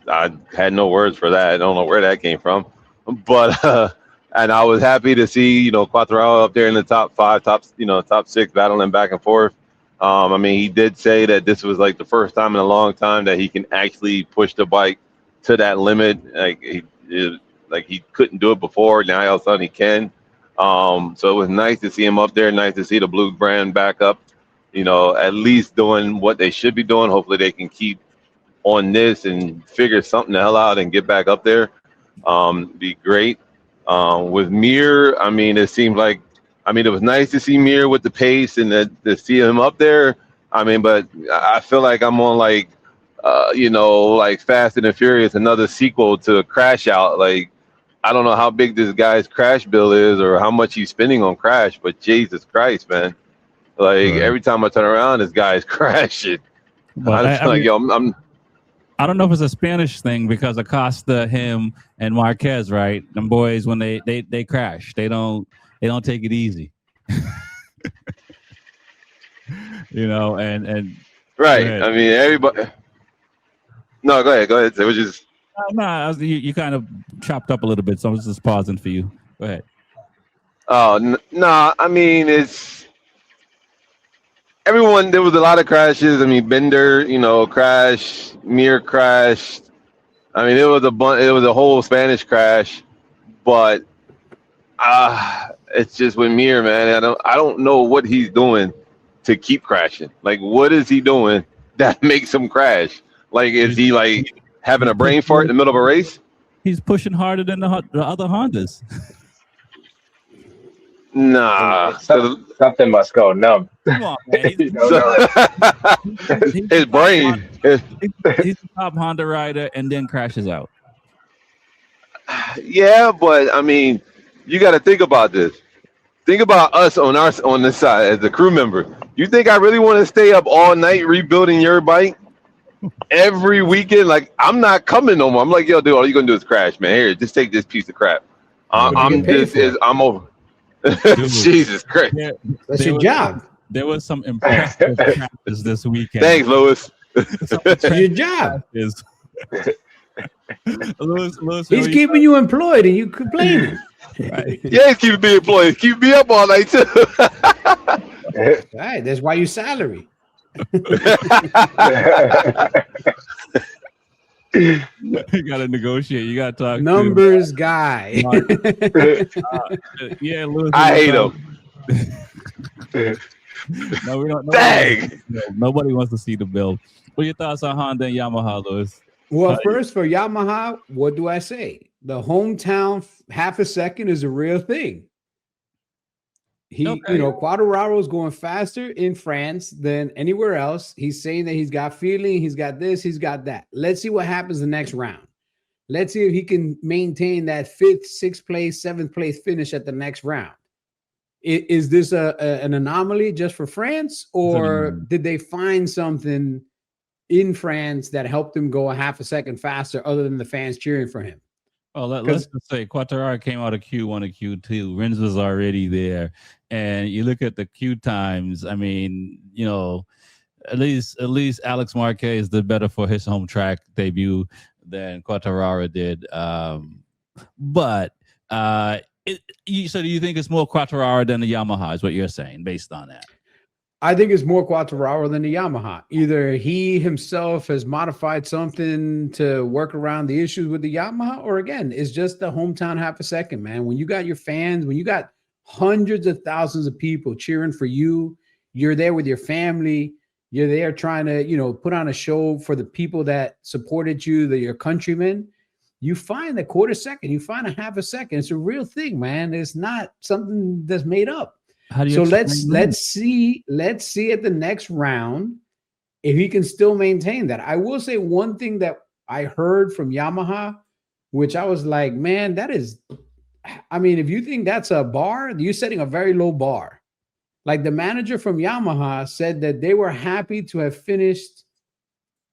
I had no words for that. I don't know where that came from, but and I was happy to see Quartararo up there in the top 5, top 6, battling back and forth. I mean, he did say that this was like the first time in a long time that he can actually push the bike to that limit. Like he couldn't do it before. Now all of a sudden he can. So it was nice to see him up there. Nice to see the Blue brand back up. At least doing what they should be doing. Hopefully they can keep on this and figure something the hell out and get back up there. Be great. With Mir, I mean, it seemed like. I mean, it was nice to see Mir with the pace and to see him up there. I mean, but I feel like I'm on like Fast and Furious, another sequel to Crash Out. Like, I don't know how big this guy's crash bill is or how much he's spending on Crash, but Jesus Christ, man. Like, every time I turn around, this guy's crashing. But I don't know if it's a Spanish thing because Acosta, him, and Marquez, right? Them boys, when they crash, they don't take it easy. and right. I mean, everybody. No, go ahead. It was just. No, you kind of chopped up a little bit, so I was just pausing for you. Go ahead. Oh, no. I mean, it's everyone. There was a lot of crashes. I mean, Bender, crashed. Mir crashed. I mean, it was a whole Spanish crash, but it's just with Mir, man. I don't know what he's doing to keep crashing. Like, what is he doing that makes him crash? Like, is he like having a brain fart in the middle of a race? He's pushing harder than the other Hondas. Nah, something must go numb. Come on, man. His brain. He's the top Honda rider and then crashes out. Yeah, but I mean, you got to think about this. Think about us on this side as a crew member. You think I really want to stay up all night rebuilding your bike every weekend? Like, I'm not coming no more. I'm like, yo, dude, all you gonna do is crash, man. Here, just take this piece of crap. I'm over. Jesus Christ. That's your job. There was some impressive practice this weekend. Thanks, Lewis. That's your job. Lewis, he's keeping you employed and you complaining. Right. Yeah, he's keeping me employed. Keep me up all night too. Right, that's why you salary. You gotta negotiate. You gotta talk numbers guy. Yeah, Lewis. I hate him. No, we don't. Dang. Nobody wants to see the build. What are your thoughts on Honda and Yamaha, Lewis? Well, first for Yamaha, what do I say? The hometown half a second is a real thing. Quartararo is going faster in France than anywhere else. He's saying that he's got feeling, he's got this, he's got that. Let's see what happens the next round. Let's see if he can maintain that 5th, 6th place, 7th place finish at the next round. Is this an anomaly just for France, or did they find something in France that helped him go a half a second faster other than the fans cheering for him? Well, let's just say Quartararo came out of Q1 and Q2. Rins was already there. And you look at the Q times, I mean, at least Alex Marquez did better for his home track debut than Quartararo did. So do you think it's more Quartararo than the Yamaha is what you're saying based on that? I think it's more Quartararo than the Yamaha. Either he himself has modified something to work around the issues with the Yamaha, or again, it's just the hometown half a second, man. When you got your fans, when you got hundreds of thousands of people cheering for you, you're there with your family, you're there trying to, put on a show for the people that supported you, your countrymen. You find a quarter second, you find a half a second. It's a real thing, man. It's not something that's made up. So let's see at the next round if he can still maintain that. I will say one thing that I heard from Yamaha, which I was like, man, if you think that's a bar, you're setting a very low bar. Like the manager from Yamaha said that they were happy to have finished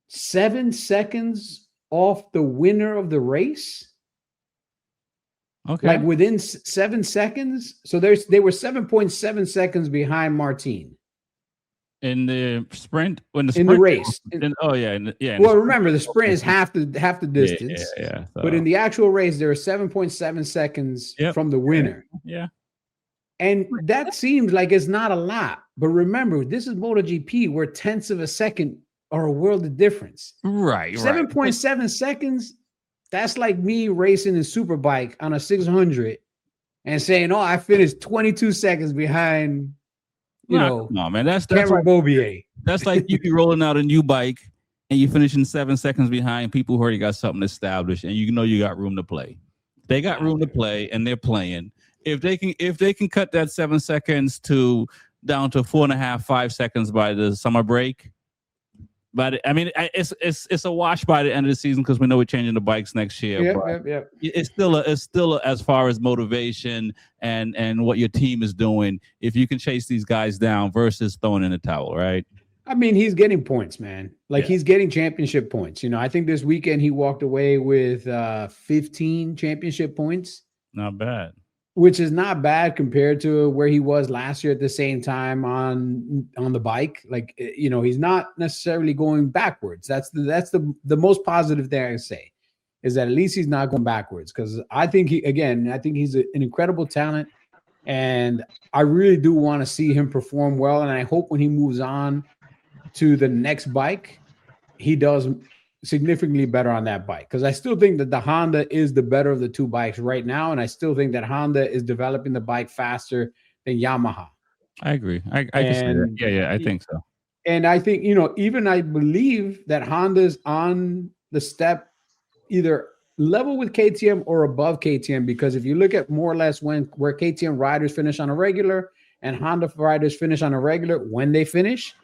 7 seconds off the winner of the race. Okay. Like within 7 seconds. So they were 7.7 seconds behind Martin. In the sprint? In the race. Well, remember, the sprint is half the distance. Yeah. So. But in the actual race, there are 7.7 seconds from the winner. Yeah. And that seems like it's not a lot. But remember, this is MotoGP, where tenths of a second are a world of difference. Right. 7.7 seconds. That's like me racing in Superbike on a 600 and saying, I finished 22 seconds behind, no, man. That's Cameron Bobier. That's like you be rolling out a new bike and you finishing 7 seconds behind people who already got something established, and you got room to play. They got room to play, and they're playing. If they can cut that 7 seconds down to 4.5, 5 seconds by the summer break. But I mean, it's a wash by the end of the season because we know we're changing the bikes next year. Yeah. It's still as far as motivation and what your team is doing. If you can chase these guys down versus throwing in the towel, right? I mean, he's getting points, man. He's getting championship points. I think this weekend he walked away with 15 championship points. Not bad. Which is not bad compared to where he was last year at the same time on the bike. He's not necessarily going backwards. That's the most positive thing I can say, is that at least he's not going backwards. Because I think he's an incredible talent, and I really do want to see him perform well. And I hope when he moves on to the next bike, he does significantly better on that bike, because I still think that the Honda is the better of the two bikes right now, and I still think that Honda is developing the bike faster than Yamaha. I agree. I can see that. Yeah, I think so. And I think, even I believe that Honda's on the step either level with KTM or above KTM, because if you look at more or less where KTM riders finish on a regular and Honda riders finish on a regular, when they finish,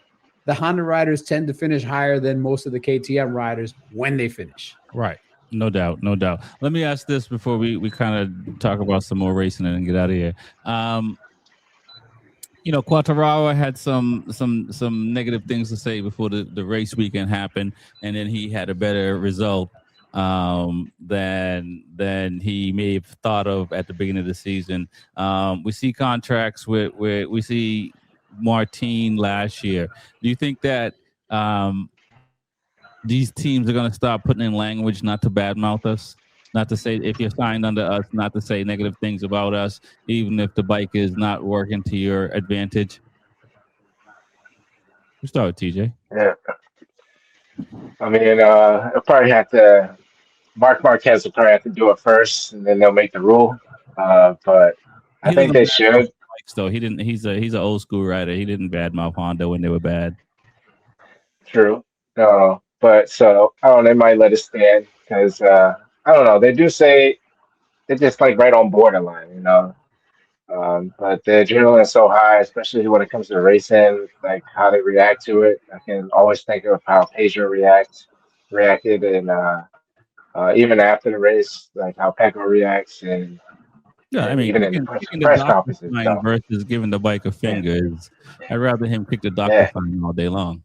the Honda riders tend to finish higher than most of the KTM riders when they finish. Right. No doubt. Let me ask this before we kind of talk about some more racing and get out of here. Quartararo had some negative things to say before the race weekend happened, and then he had a better result than he may have thought of at the beginning of the season. We see contracts where we see Martin last year. Do you think that these teams are going to start putting in language not to badmouth us, not to say if you're signed under us, not to say negative things about us, even if the bike is not working to your advantage? We start with TJ. Yeah. I mean, I'll probably have to. Mark Marquez will probably have to do it first, and then they'll make the rule. But I think they should. though. He didn't. He's an old school rider. He didn't badmouth Honda when they were bad. True. No, but so I don't know, they might let it stand because I don't know. They do say they're just like right on borderline, you know. But the adrenaline is so high, especially when it comes to racing, like how they react to it. I can always think of how Pedro reacted, and even after the race, like how Pecco reacts, Yeah, I and mean, even in the kicking the press doctor conferences. sign So versus giving the bike a yeah, finger is. I'd rather him kick the doctor yeah, sign all day long.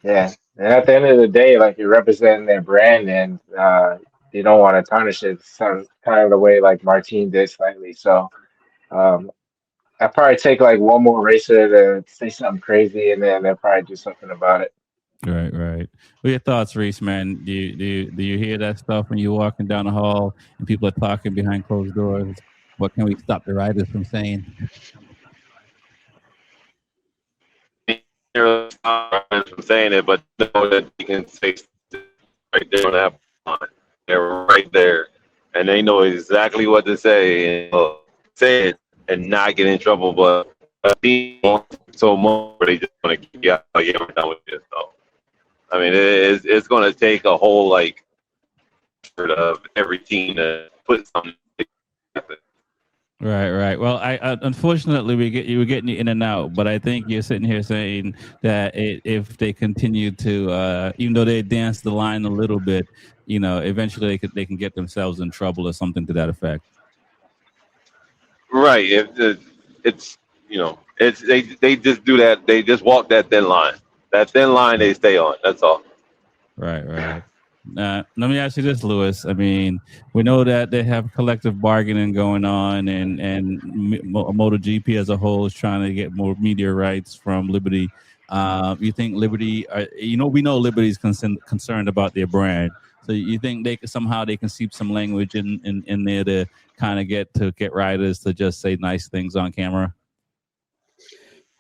yeah. And at the end of the day, like you're representing their brand, and you don't want to tarnish it. Some kind of the way like Martin did slightly. So. Um, I probably take like one more racer to say something crazy, and then they'll probably do something about it. Right, right. What are your thoughts, Reese? Man, do you hear that stuff when you're walking down the hall and people are talking behind closed doors? What can we stop the riders from saying? From saying it, but know that you can say right there on that line. They're right there, and they know exactly what to say and say it and not get in trouble. But people so much they just want to keep you out. Like, yeah, we're done with this. So I mean, it's going to take a whole like effort of every team to put something. Right, right. Well, I unfortunately you were getting in and out, but I think you're sitting here saying that if they continue to, even though they dance the line a little bit, eventually they can get themselves in trouble or something to that effect. Right. It's it's they just do that. They just walk that thin line. That thin line they stay on. That's all. Right, right. Let me ask you this, Lewis. I mean, we know that they have collective bargaining going on, and MotoGP as a whole is trying to get more media rights from Liberty. You think Liberty? We know Liberty is concerned about their brand. So you think somehow they can seep some language in there to kind of get riders to just say nice things on camera?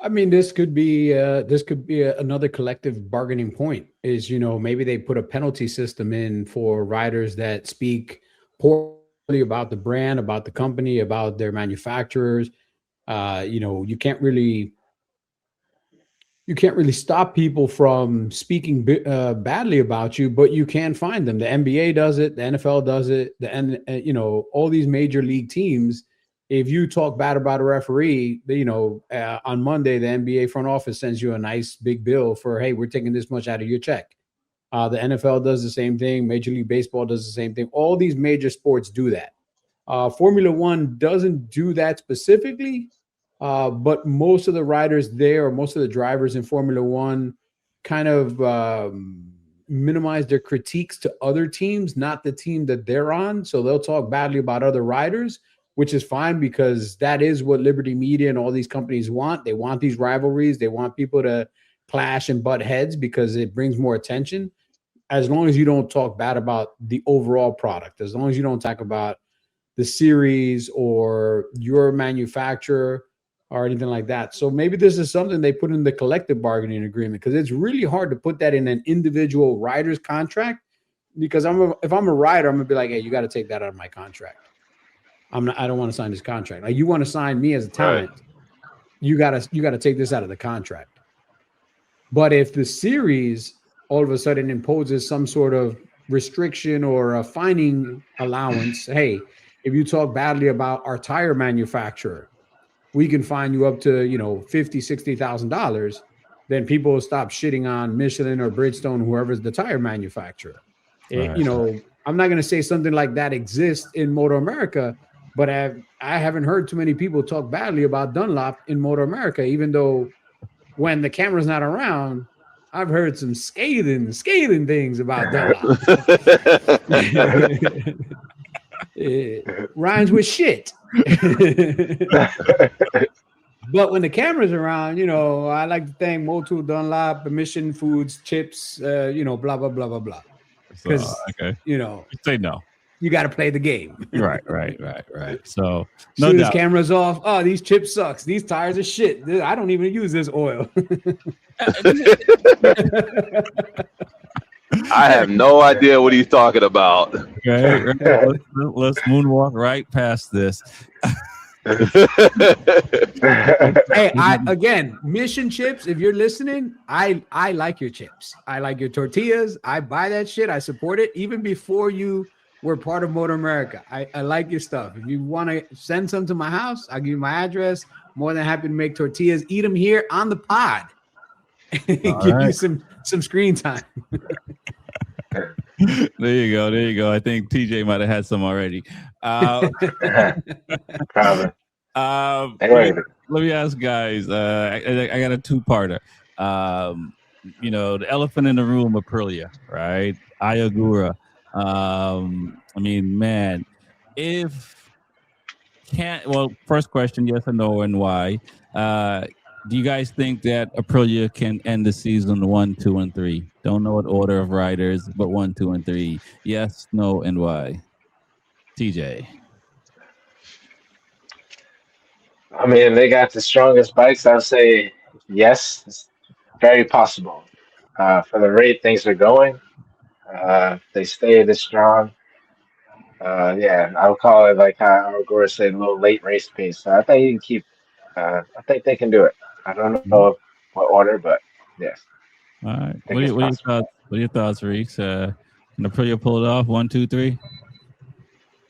I mean, this could be another collective bargaining point. Is maybe they put a penalty system in for riders that speak poorly about the brand, about the company, about their manufacturers. You can't really stop people from speaking badly about you, but you can find them. The NBA does it, the NFL does it, all these major league teams. If you talk bad about a referee, on Monday, the NBA front office sends you a nice big bill for, hey, we're taking this much out of your check. The NFL does the same thing. Major League Baseball does the same thing. All these major sports do that. Formula One doesn't do that specifically, but most of the riders there, or most of the drivers in Formula One, kind of minimize their critiques to other teams, not the team that they're on. So they'll talk badly about other riders, which is fine because that is what Liberty Media and all these companies want. They want these rivalries. They want people to clash and butt heads because it brings more attention. As long as you don't talk bad about the overall product, as long as you don't talk about the series or your manufacturer or anything like that. So maybe this is something they put in the collective bargaining agreement, because it's really hard to put that in an individual rider's contract, because if I'm a rider, I'm gonna be like, hey, you got to take that out of my contract. I don't want to sign this contract. Like, you want to sign me as a talent, right, you gotta take this out of the contract. But if the series all of a sudden imposes some sort of restriction or a fining allowance, hey, if you talk badly about our tire manufacturer, we can fine you up to $50,000-$60,000. Then people will stop shitting on Michelin or Bridgestone, whoever's the tire manufacturer. Right. I'm not going to say something like that exists in Moto America, but I haven't heard too many people talk badly about Dunlop in Moto America, even though when the camera's not around, I've heard some scathing things about Dunlop. It rhymes with shit. But when the camera's around, I like to thank Moto, Dunlop, Mission Foods, Chips, blah, blah, blah, blah, blah. Because, okay. Say no. You got to play the game. Right. So, no doubt. As cameras off, oh, these chips sucks. These tires are shit. I don't even use this oil. I have no idea what he's talking about. Okay, let's moonwalk right past this. Hey, again, Mission Chips, if you're listening, I like your chips. I like your tortillas. I buy that shit. I support it even before you were part of Motor America. I like your stuff. If you want to send some to my house, I'll give you my address. More than happy to make tortillas. Eat them here on the pod. Give you some screen time. There you go. There you go. I think TJ might have had some already. Probably. Let me ask guys. I got a two-parter. The elephant in the room, Aprilia, right? Ayagura. I mean, man, first question, yes or no, and why? Do you guys think that Aprilia can end the season 1, 2, and 3? Don't know what order of riders, but 1, 2, and 3. Yes, no, and why? TJ. I mean, they got the strongest bikes. I'd say yes, it's very possible. For the rate things are going, they stay this strong. Yeah, I would call it like how Gore said, a little late race pace. So I think you can keep. I think they can do it. I don't know what order, but yes. All right. What are your thoughts, Reese? Can Aprilia pull it off? 1, 2, 3.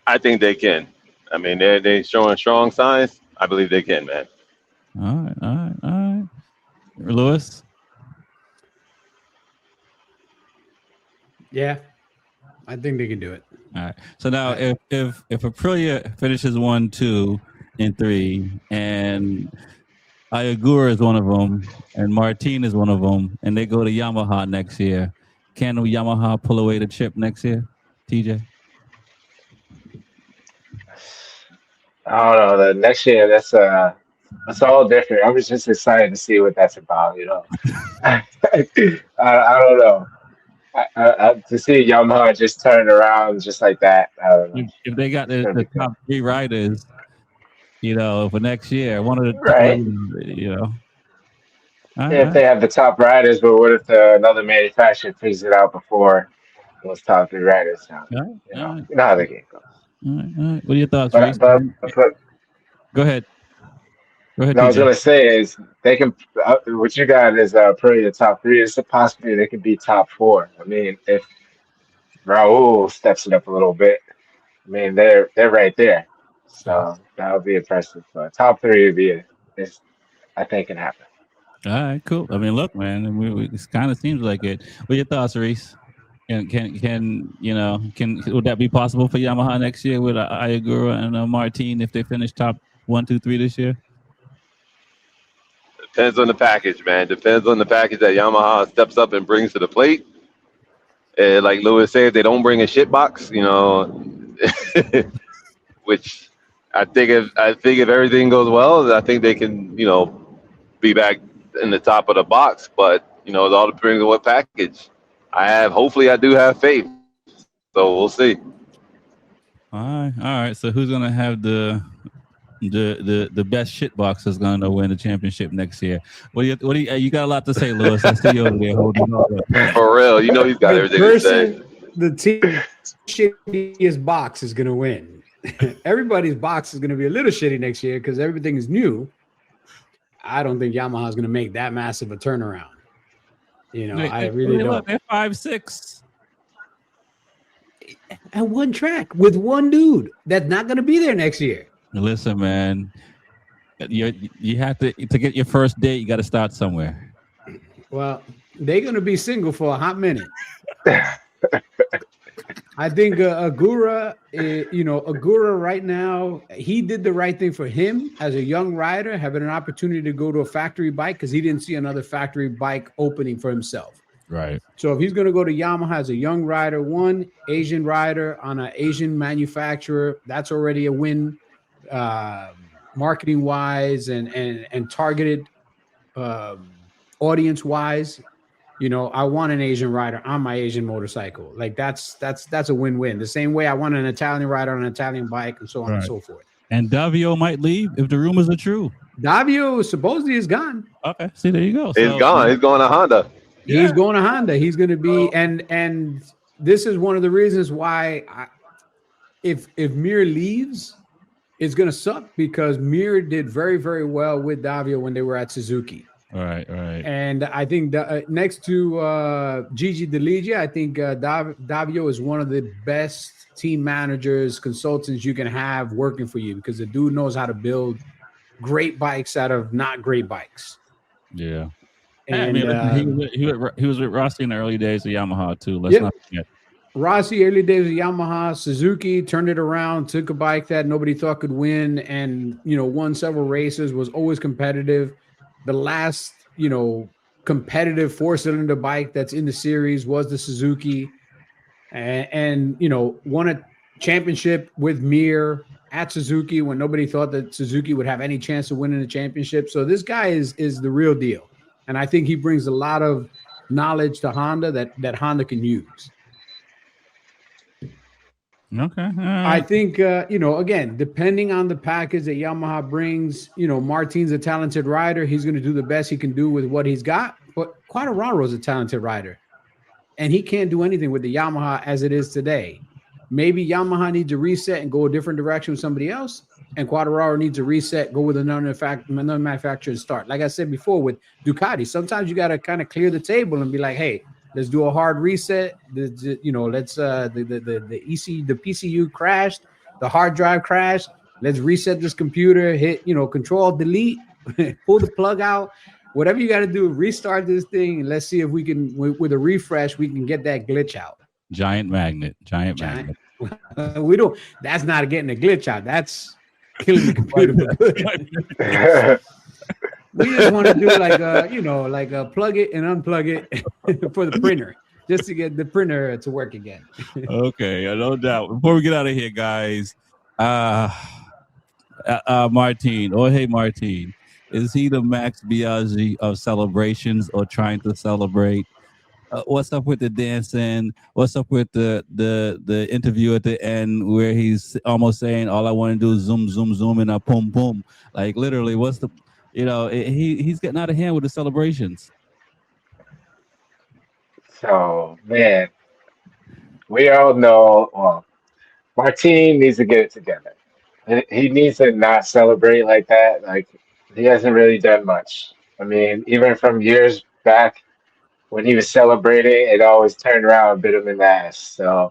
I think they can. I mean, they're showing strong signs. I believe they can, man. All right. Lewis? Yeah, I think they can do it. All right. So now, if Aprilia finishes 1, 2, and 3, and Ayagura is one of them, and Martin is one of them, and they go to Yamaha next year, can Yamaha pull away the chip next year, TJ? I don't know. The next year, that's all different. I was just excited to see what that's about. I don't know. To see Yamaha just turn around just like that. I don't know. If they got the top 3 riders, for next year, one of the right. If they have the top riders, but what if another manufacturer figures it out before those top 3 riders? You know how the game goes. All right. What are your thoughts, But go ahead. What I was gonna say is they can. What you got is pretty the top 3. It's a possibility they could be top 4. I mean, if Raul steps it up a little bit, I mean they're right there. So that would be impressive. But top 3 would be I think can happen. All right, cool. I mean, look, man, it kind of seems like it. What are your thoughts, Reese? Would that be possible for Yamaha next year with Ayagura and Martin if they finish top 1, 2, 3 this year? Depends on the package, man. Depends on the package that Yamaha steps up and brings to the plate. Like Lewis said, they don't bring a shit box, which I think if everything goes well, I think they can, be back in the top of the box. But it all depends on what package. Hopefully I do have faith. So we'll see. All right. So who's gonna have the best shit box that's gonna win the championship next year? What do you got a lot to say, Lewis? I see you over there holding all up. For real, he's got everything to say. The team shittiest box is gonna win. Everybody's box is gonna be a little shitty next year because everything is new. I don't think Yamaha is gonna make that massive a turnaround. I really don't. They're 5, 6. At one track with one dude that's not going to be there next year. Listen, man, you have to get your first date. You got to start somewhere. Well, they're going to be single for a hot minute. I think Agura, Agura right now, he did the right thing for him as a young rider, having an opportunity to go to a factory bike because he didn't see another factory bike opening for himself. Right. So if he's going to go to Yamaha as a young rider, one Asian rider on an Asian manufacturer, that's already a win, marketing wise and targeted audience wise. I want an Asian rider on my Asian motorcycle. Like that's a win-win. The same way I want an Italian rider on an Italian bike and so on and so forth. And Davio might leave if the rumors are true. Davio supposedly is gone. Okay, see, there you go. He's gone. He's going to Honda. He's going to Honda. He's going to be and this is one of the reasons why if Mir leaves, it's going to suck because Mir did very, very well with Davio when they were at Suzuki. Right. And I think next to Gigi DeLigia, I think Davio is one of the best team managers, consultants you can have working for you because the dude knows how to build great bikes out of not great bikes. Yeah. And he was with Rossi in the early days of Yamaha too. Let's not forget. Rossi, early days of Yamaha, Suzuki turned it around, took a bike that nobody thought could win, and won several races. Was always competitive. The last competitive 4-cylinder bike that's in the series was the Suzuki, and won a championship with Mir at Suzuki when nobody thought that Suzuki would have any chance of winning the championship. So this guy is the real deal. And I think he brings a lot of knowledge to Honda that Honda can use. Okay. I think, again, depending on the package that Yamaha brings, Martin's a talented rider. He's going to do the best he can do with what he's got. But Quartararo is a talented rider. And he can't do anything with the Yamaha as it is today. Maybe Yamaha needs to reset and go a different direction with somebody else. And Quartararo needs to reset, go with another manufacturer and start. Like I said before with Ducati, sometimes you got to kind of clear the table and be like, hey, let's do a hard reset. Let's the PCU crashed, the hard drive crashed. Let's reset this computer. Hit Control Delete, pull the plug out. Whatever you got to do, restart this thing, and let's see if we can, with a refresh, we can get that glitch out. Giant magnet. We don't. That's not getting a glitch out. That's killing the computer for good. We just want to do like a plug it and unplug it for the printer, just to get the printer to work again. Okay, no doubt. Before we get out of here, guys, Martin, Martin, is he the Max Biaggi of celebrations or trying to celebrate? What's up with the dancing? What's up with the interview at the end where he's almost saying all I want to do is zoom, zoom, zoom, and a boom, boom? Like literally, what's the he's getting out of hand with the celebrations. So, man, we all know, well, Martin needs to get it together. He needs to not celebrate like that. Like, he hasn't really done much. I mean, even from years back when he was celebrating, it always turned around and bit him in the ass. So,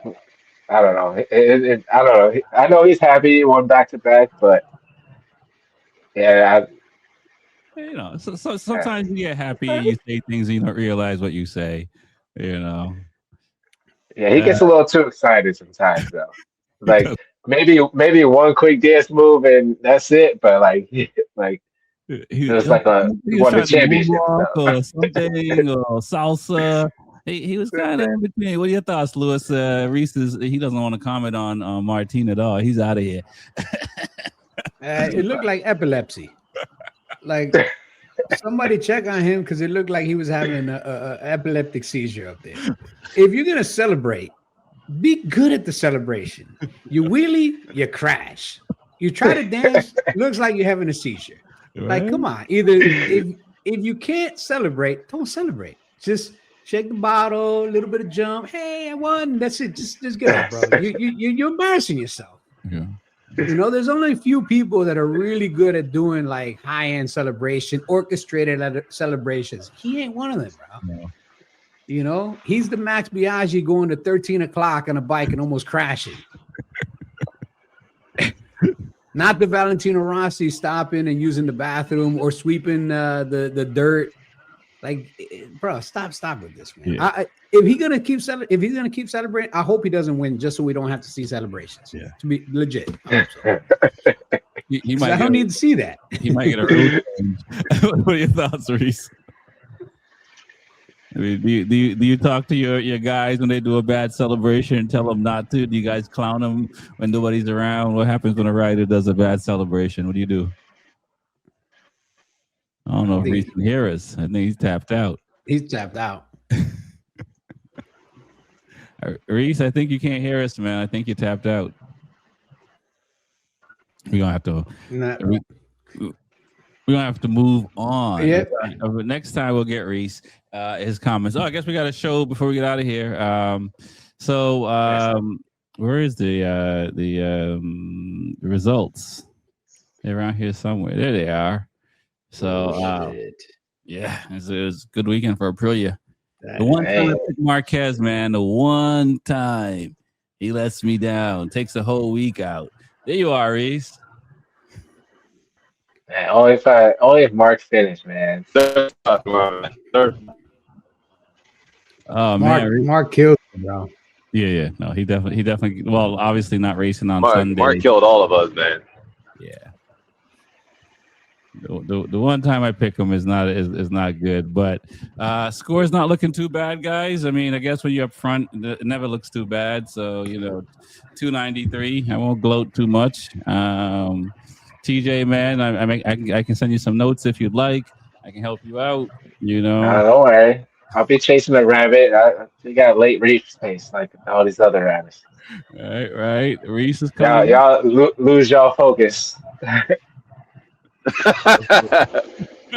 I don't know. I don't know. I know he's happy he won back-to-back, but yeah, so sometimes you get happy and you say things and you don't realize what you say, Yeah, he gets a little too excited sometimes, though. Like maybe one quick dance move and that's it. But it was like won the championship or something or salsa. He was kind of in between. What are your thoughts, Louis? Reese he doesn't want to comment on Martin at all. He's out of here. It looked like epilepsy. Like somebody check on him because it looked like he was having a epileptic seizure up there. If you're gonna celebrate, be good at the celebration. You wheelie, you crash. You try to dance, looks like you're having a seizure. Right? Like, come on. Either if you can't celebrate, don't celebrate. Just shake the bottle, a little bit of jump. Hey, I won. That's it. Just get up, bro. You're embarrassing yourself. Yeah. There's only a few people that are really good at doing like high-end celebration, orchestrated celebrations. He ain't one of them, bro. No. He's the Max Biaggi going to 13 o'clock on a bike and almost crashing. Not the Valentino Rossi stopping and using the bathroom or sweeping the dirt. Like, bro, stop with this, man. Yeah. If he's gonna keep celebrating, I hope he doesn't win just so we don't have to see celebrations. Yeah, to be legit. I hope so. He might. I don't need to see that. He might get a road change. What are your thoughts, Reese? I mean, do you talk to your guys when they do a bad celebration and tell them not to? Do you guys clown them when nobody's around? What happens when a rider does a bad celebration? What do you do? I don't know if Reese can hear us. I think he's tapped out. He's tapped out. Reese, I think you can't hear us, man. I think you tapped out. We're gonna have to. We're gonna have to move on. Yeah. But next time we'll get Reese his comments. I guess we got a show before we get out of here. where is the results? They're around here somewhere. There they are. So yeah, it was a good weekend for Aprilia. The one time I picked Marquez, man, the one time he lets me down, takes a whole week out. There you are, Reese. Man, only if Mark finished, man. Third. Oh man, Mark killed him, bro. Yeah. No, he definitely. Well, obviously not racing on Sunday. Mark killed all of us, man. Yeah. The one time I pick him is not good, but score's not looking too bad, guys. I mean, I guess when you're up front, it never looks too bad. So 293. I won't gloat too much. TJ, man, I can send you some notes if you'd like. I can help you out. Don't worry. I'll be chasing a rabbit. We got late Reese pace like all these other rabbits. Right. Reese is coming. Y'all lose y'all focus.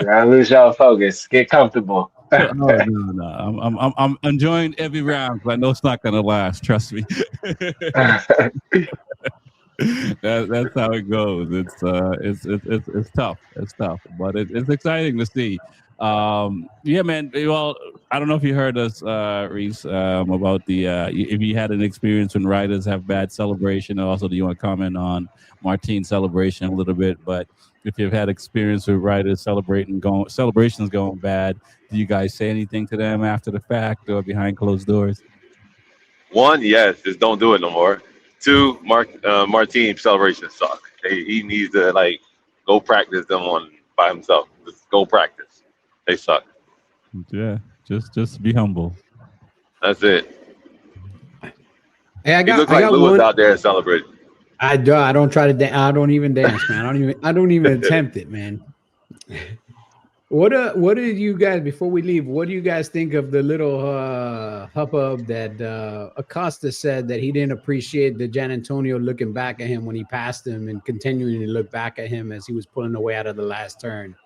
Lose y'all focus. Get comfortable. No. I'm enjoying every round, but I know it's not gonna last. Trust me. That's how it goes. It's tough. It's tough, but it's exciting to see. Yeah, man. Well, I don't know if you heard us, Reese, about the if you had an experience when riders have bad celebration. Also, do you want to comment on Martine's celebration a little bit? But if you've had experience with riders celebrations going bad, do you guys say anything to them after the fact or behind closed doors? One, yes, just don't do it no more. Two, Martine celebrations suck. He needs to go practice them by himself. Just go practice. They suck. Yeah, just be humble. That's it. Hey, I got Lewis out there celebrating. I don't try to. I don't even dance, man. I don't even attempt it, man. What did you guys, before we leave? What do you guys think of the little hubbub that Acosta said that he didn't appreciate the Gian Antonio looking back at him when he passed him and continuing to look back at him as he was pulling away out of the last turn?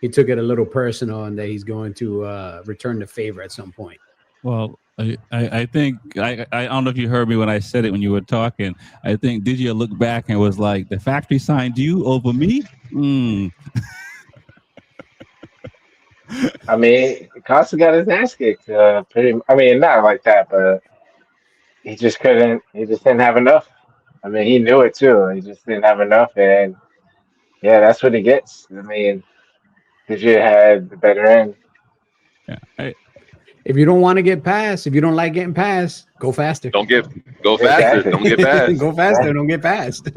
He took it a little personal and that he's going to return the favor at some point. Well, I think I don't know if you heard me when I said it when you were talking. I think did you look back and was like, the factory signed you over me? I mean, Costa got his ass kicked. Not like that, but he just couldn't. He just didn't have enough. I mean, he knew it too. He just didn't have enough, and yeah, that's what he gets. I mean, did you had the better end? Yeah. If you don't want to get past, if you don't like getting past, go faster. Go faster. Don't get past. Go faster. Don't get past.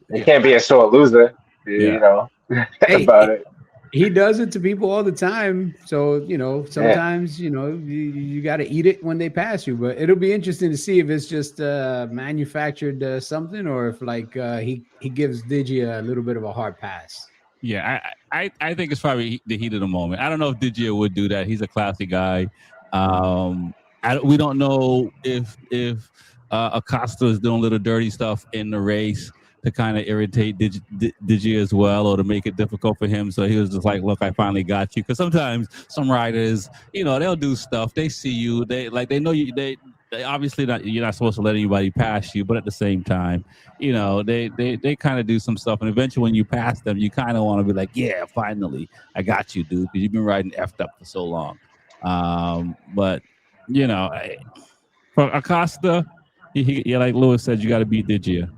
You can't be a sore loser. You know about it. He does it to people all the time. So, sometimes, you got to eat it when they pass you. But it'll be interesting to see if it's just manufactured something or if he gives Digi a little bit of a hard pass. Yeah, I think it's probably the heat of the moment. I don't know if Digia would do that. He's a classy guy. We don't know if Acosta is doing little dirty stuff in the race to kind of irritate Digi as well, or to make it difficult for him. So he was just like, "Look, I finally got you." Because sometimes some riders, they'll do stuff. They see you. They know you. They obviously you're not supposed to let anybody pass you, but at the same time, they kind of do some stuff. And eventually, when you pass them, you kind of want to be like, "Yeah, finally, I got you, dude," because you've been riding effed up for so long. But for Acosta, he like Lewis said, you got to beat Digia.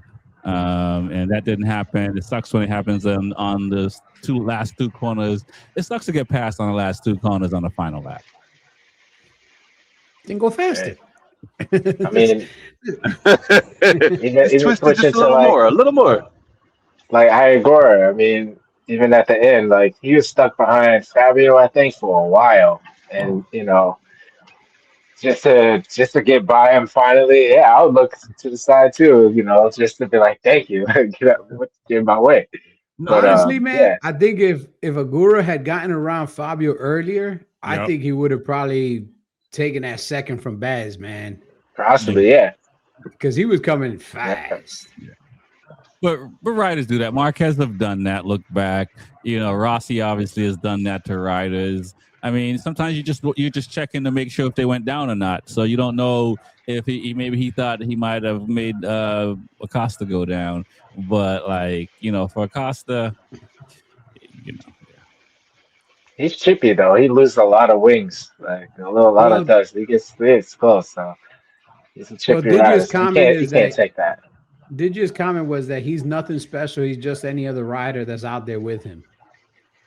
And that didn't happen. It sucks when it happens on the last two corners. It sucks to get passed on the last two corners on the final lap. Then go faster. I mean, even pushing to a little more. Like Iagora, I mean, even at the end, he was stuck behind Fabio, I think, for a while, and just to get by him finally, yeah, I would look to the side too, just to be like, thank you, get in my way. But, honestly, man, I think if Agura had gotten around Fabio earlier, I think he would have probably taken that second from Baz, man. Possibly, yeah, because he was coming fast. Yeah. But riders do that. Marquez have done that. Look back, Rossi obviously has done that to riders. I mean, sometimes you're just checking to make sure if they went down or not. So you don't know if maybe he thought he might have made Acosta go down, but like for Acosta, He's chippy though. He loses a lot of wings, like a lot of Well, dust. He gets this close, so he's a chippy rider. Digi's So comment he is can't that take that. Digi's comment was that he's nothing special. He's just any other rider that's out there with him.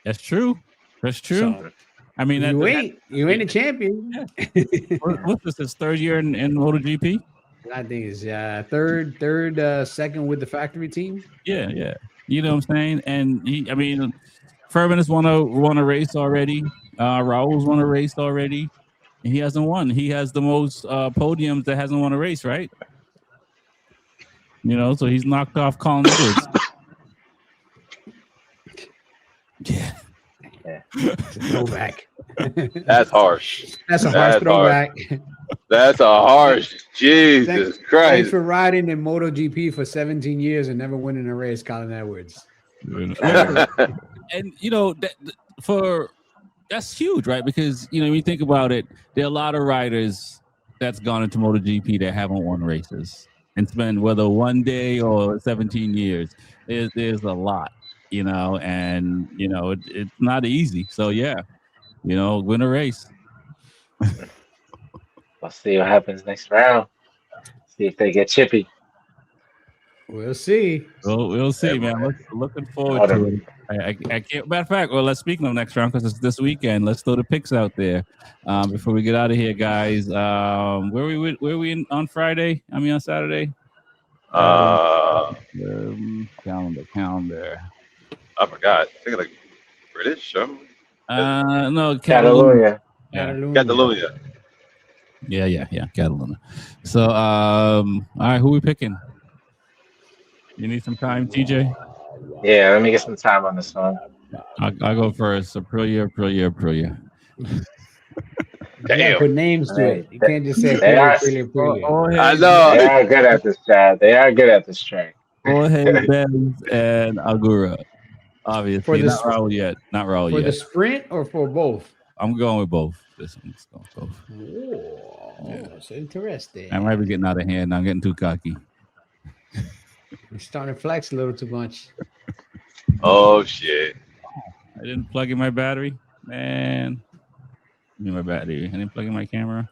that's true. That's true. So, I mean, you ain't a champion. Yeah. What's this? His third year in MotoGP? I think it's second with the factory team. Yeah. You know what I'm saying? And Furman has won a race already. Raul's won a race already, and he hasn't won. He has the most podiums that hasn't won a race, right? So he's knocked off Colin Edwards. Yeah. Throwback. That's harsh. That's a harsh throwback. That's a harsh. Jesus Christ. Thanks for riding in MotoGP for 17 years and never winning a race, Colin Edwards. And that's huge, right? Because when you think about it, there are a lot of riders that's gone into MotoGP that haven't won races and spend whether one day or 17 years. There's a lot, and it's not easy. So win a race. We'll see what happens next round. See if they get chippy. We'll see. We'll see, man. Looking forward to it. I can't. Matter of fact, well, let's speak of next round because it's this weekend. Let's throw the picks out there before we get out of here, guys. Where we on Friday? On Saturday. Calendar. I forgot. I think like British. No, Catalunya. Catalunya. Yeah, Catalunya. So, all right, who we picking? You need some time, TJ? Yeah, let me get some time on this one. I'll go first. Aprilia. Damn. Put names to it. You can't just say Aprilia. I know. They are good at this, Chad. They are good at this track. Jorge, Bez, and Agura. Obviously, not Raul yet. For the sprint or for both? I'm going with both. This one's going with both. Oh, that's interesting. I might be getting out of hand. I'm getting too cocky. You're starting to flex a little too much. Oh, shit. I didn't plug in my battery. Man. Give me my battery. I didn't plug in my camera.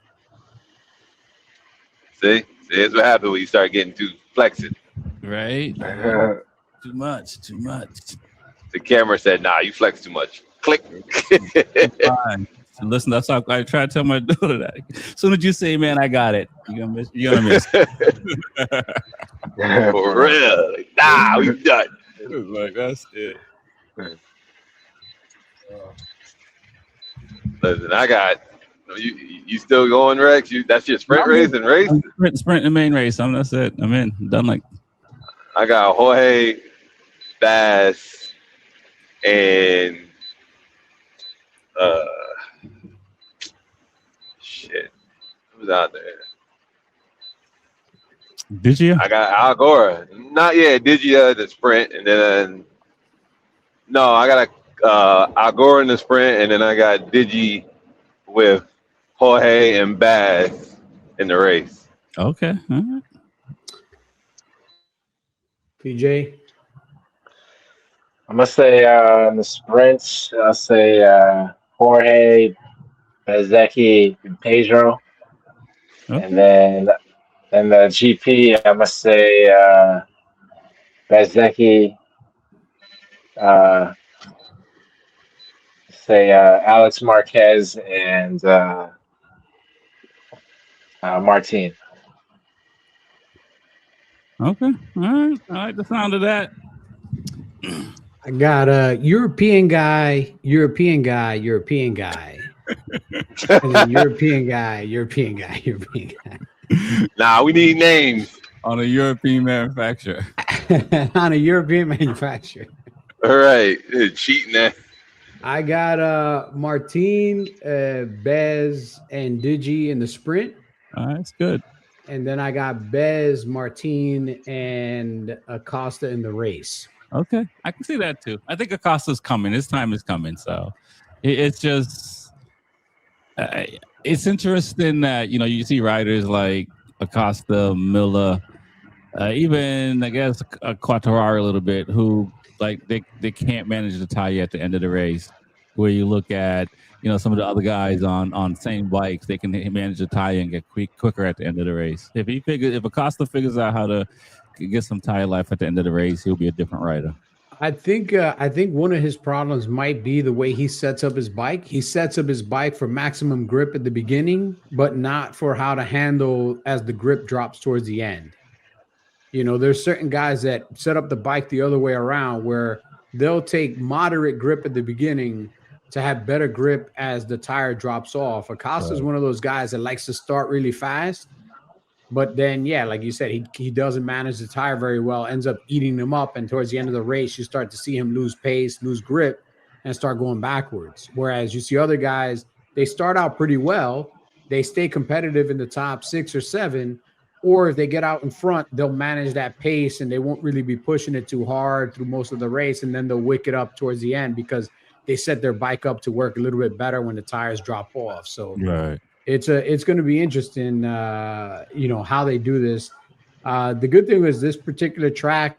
See? That's what happens when you start getting too flexing. Right? Too much. The camera said, nah, you flex too much. Click. Fine. So listen, that's how I try to tell my daughter that. As soon as you say, man, I got it, you're gonna miss. For real. Like, nah, we done. Like, that's it. Listen, I got you still going, Rex? That's your sprint race and race? Sprint and main race. That's it. I'm in. Done like I got Jorge, Bass, and shit. Who's out there? Did you? I got Algora. Not yet. Did you the sprint, and then no, I got Algora in the sprint, and then I got Digi with Jorge and Bass in the race. Okay. All right. PJ? I'm going to say in the sprints, I'll say Jorge, Bezecchi, and Pedro. Okay. And then in the GP, I'm going to say Bezecchi, Alex Marquez, and Martin. Okay. All right. I like the sound of that. I got a European guy, and then European guy. Nah, we need names. On a European manufacturer. On a European manufacturer. All right. Cheating that. I got Martin, Bez, and Digi in the sprint. All right, that's good. And then I got Bez, Martin, and Acosta in the race. Okay, I can see that too. I think Acosta's coming. His time is coming. So it's just It's interesting that you see riders like Acosta, Miller, even I guess Quartararo a little bit, who like they can't manage the tire at the end of the race. Where you look at some of the other guys on same bikes, they can manage the tire and get quicker at the end of the race. If Acosta figures out how to get some tire life at the end of the race, he'll be a different rider. I think one of his problems might be the way he sets up his bike. He sets up his bike for maximum grip at the beginning, but not for how to handle as the grip drops towards the end. There's certain guys that set up the bike the other way around where they'll take moderate grip at the beginning to have better grip as the tire drops off. Acosta's one of those guys that likes to start really fast. But then, yeah, like you said, he doesn't manage the tire very well, ends up eating them up. And towards the end of the race, you start to see him lose pace, lose grip, and start going backwards. Whereas you see other guys, they start out pretty well. They stay competitive in the top 6 or 7. Or if they get out in front, they'll manage that pace and they won't really be pushing it too hard through most of the race. And then they'll wick it up towards the end because they set their bike up to work a little bit better when the tires drop off. So right. It's going to be interesting, how they do this. The good thing is this particular track,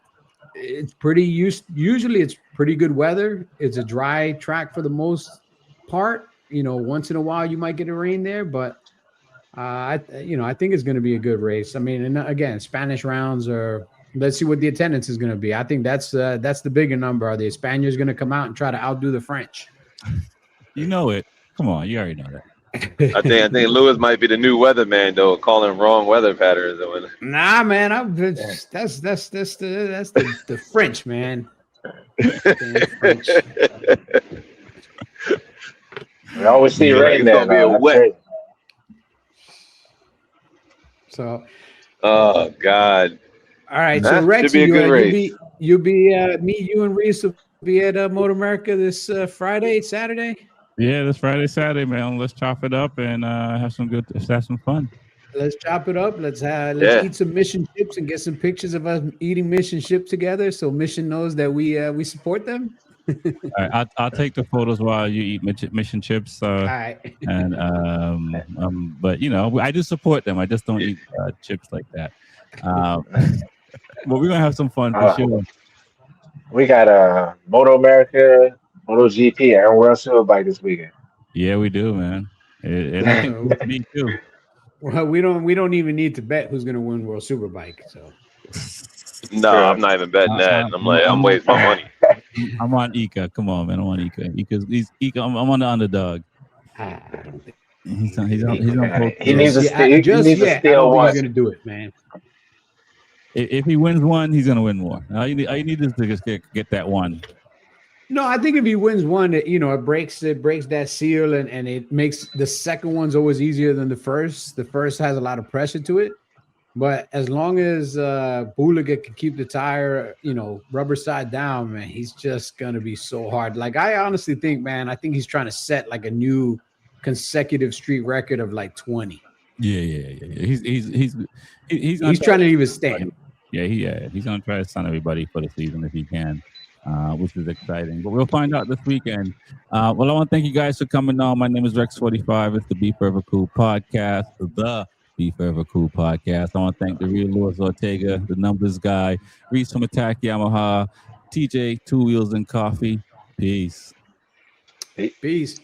it's usually it's pretty good weather. It's a dry track for the most part. Once in a while you might get a rain there, but I think it's going to be a good race. I mean, and again, Spanish rounds are. Let's see what the attendance is going to be. I think that's the bigger number. Are the Spaniards going to come out and try to outdo the French? You know it. Come on, you already know that. I think Lewis might be the new weatherman though, calling wrong weather patterns. Nah, man, that's the French, man. French. We always see rain there. Be a wet. So. Oh God. All right, so Rex, you and Reese will be at Motor America this Saturday. Yeah, this Saturday, man. Let's chop it up and have some fun. Let's chop it up. Let's eat some Mission chips and get some pictures of us eating Mission chips together, so Mission knows that we support them. All right, I'll take the photos while you eat Mission chips. All right. And but I do support them. I just don't eat chips like that. But we're gonna have some fun for sure. We got Moto America, MotoGP, and World Superbike this weekend. Yeah, we do, man. Me too. Well, we don't even need to bet who's gonna win World Superbike. So. No, I'm not even betting that. I'm wasting my money. I'm on Ika. Come on, man. I'm on Ika. I'm on the underdog. I don't think He I needs to steal one. He's gonna do it, man. If he wins one, he's gonna win more. All you need is to just get that one. No, I think if he wins one, it breaks that seal and it makes the second one's always easier than the first. The first has a lot of pressure to it. But as long as Buliga can keep the tire, rubber side down, man, he's just gonna be so hard. Like I honestly think, man, I think he's trying to set like a new consecutive street record of like 20. Yeah. He's trying to leave a stamp. He's gonna try to sign everybody for the season if he can, which is exciting. But we'll find out this weekend. Well, I want to thank you guys for coming on. My name is Rex45. It's the Be Forever Cool podcast. The Be Forever Cool podcast. I want to thank the real Louis Ortega, the numbers guy, Reese from Attack Yamaha, TJ, Two Wheels and Coffee. Peace. Peace.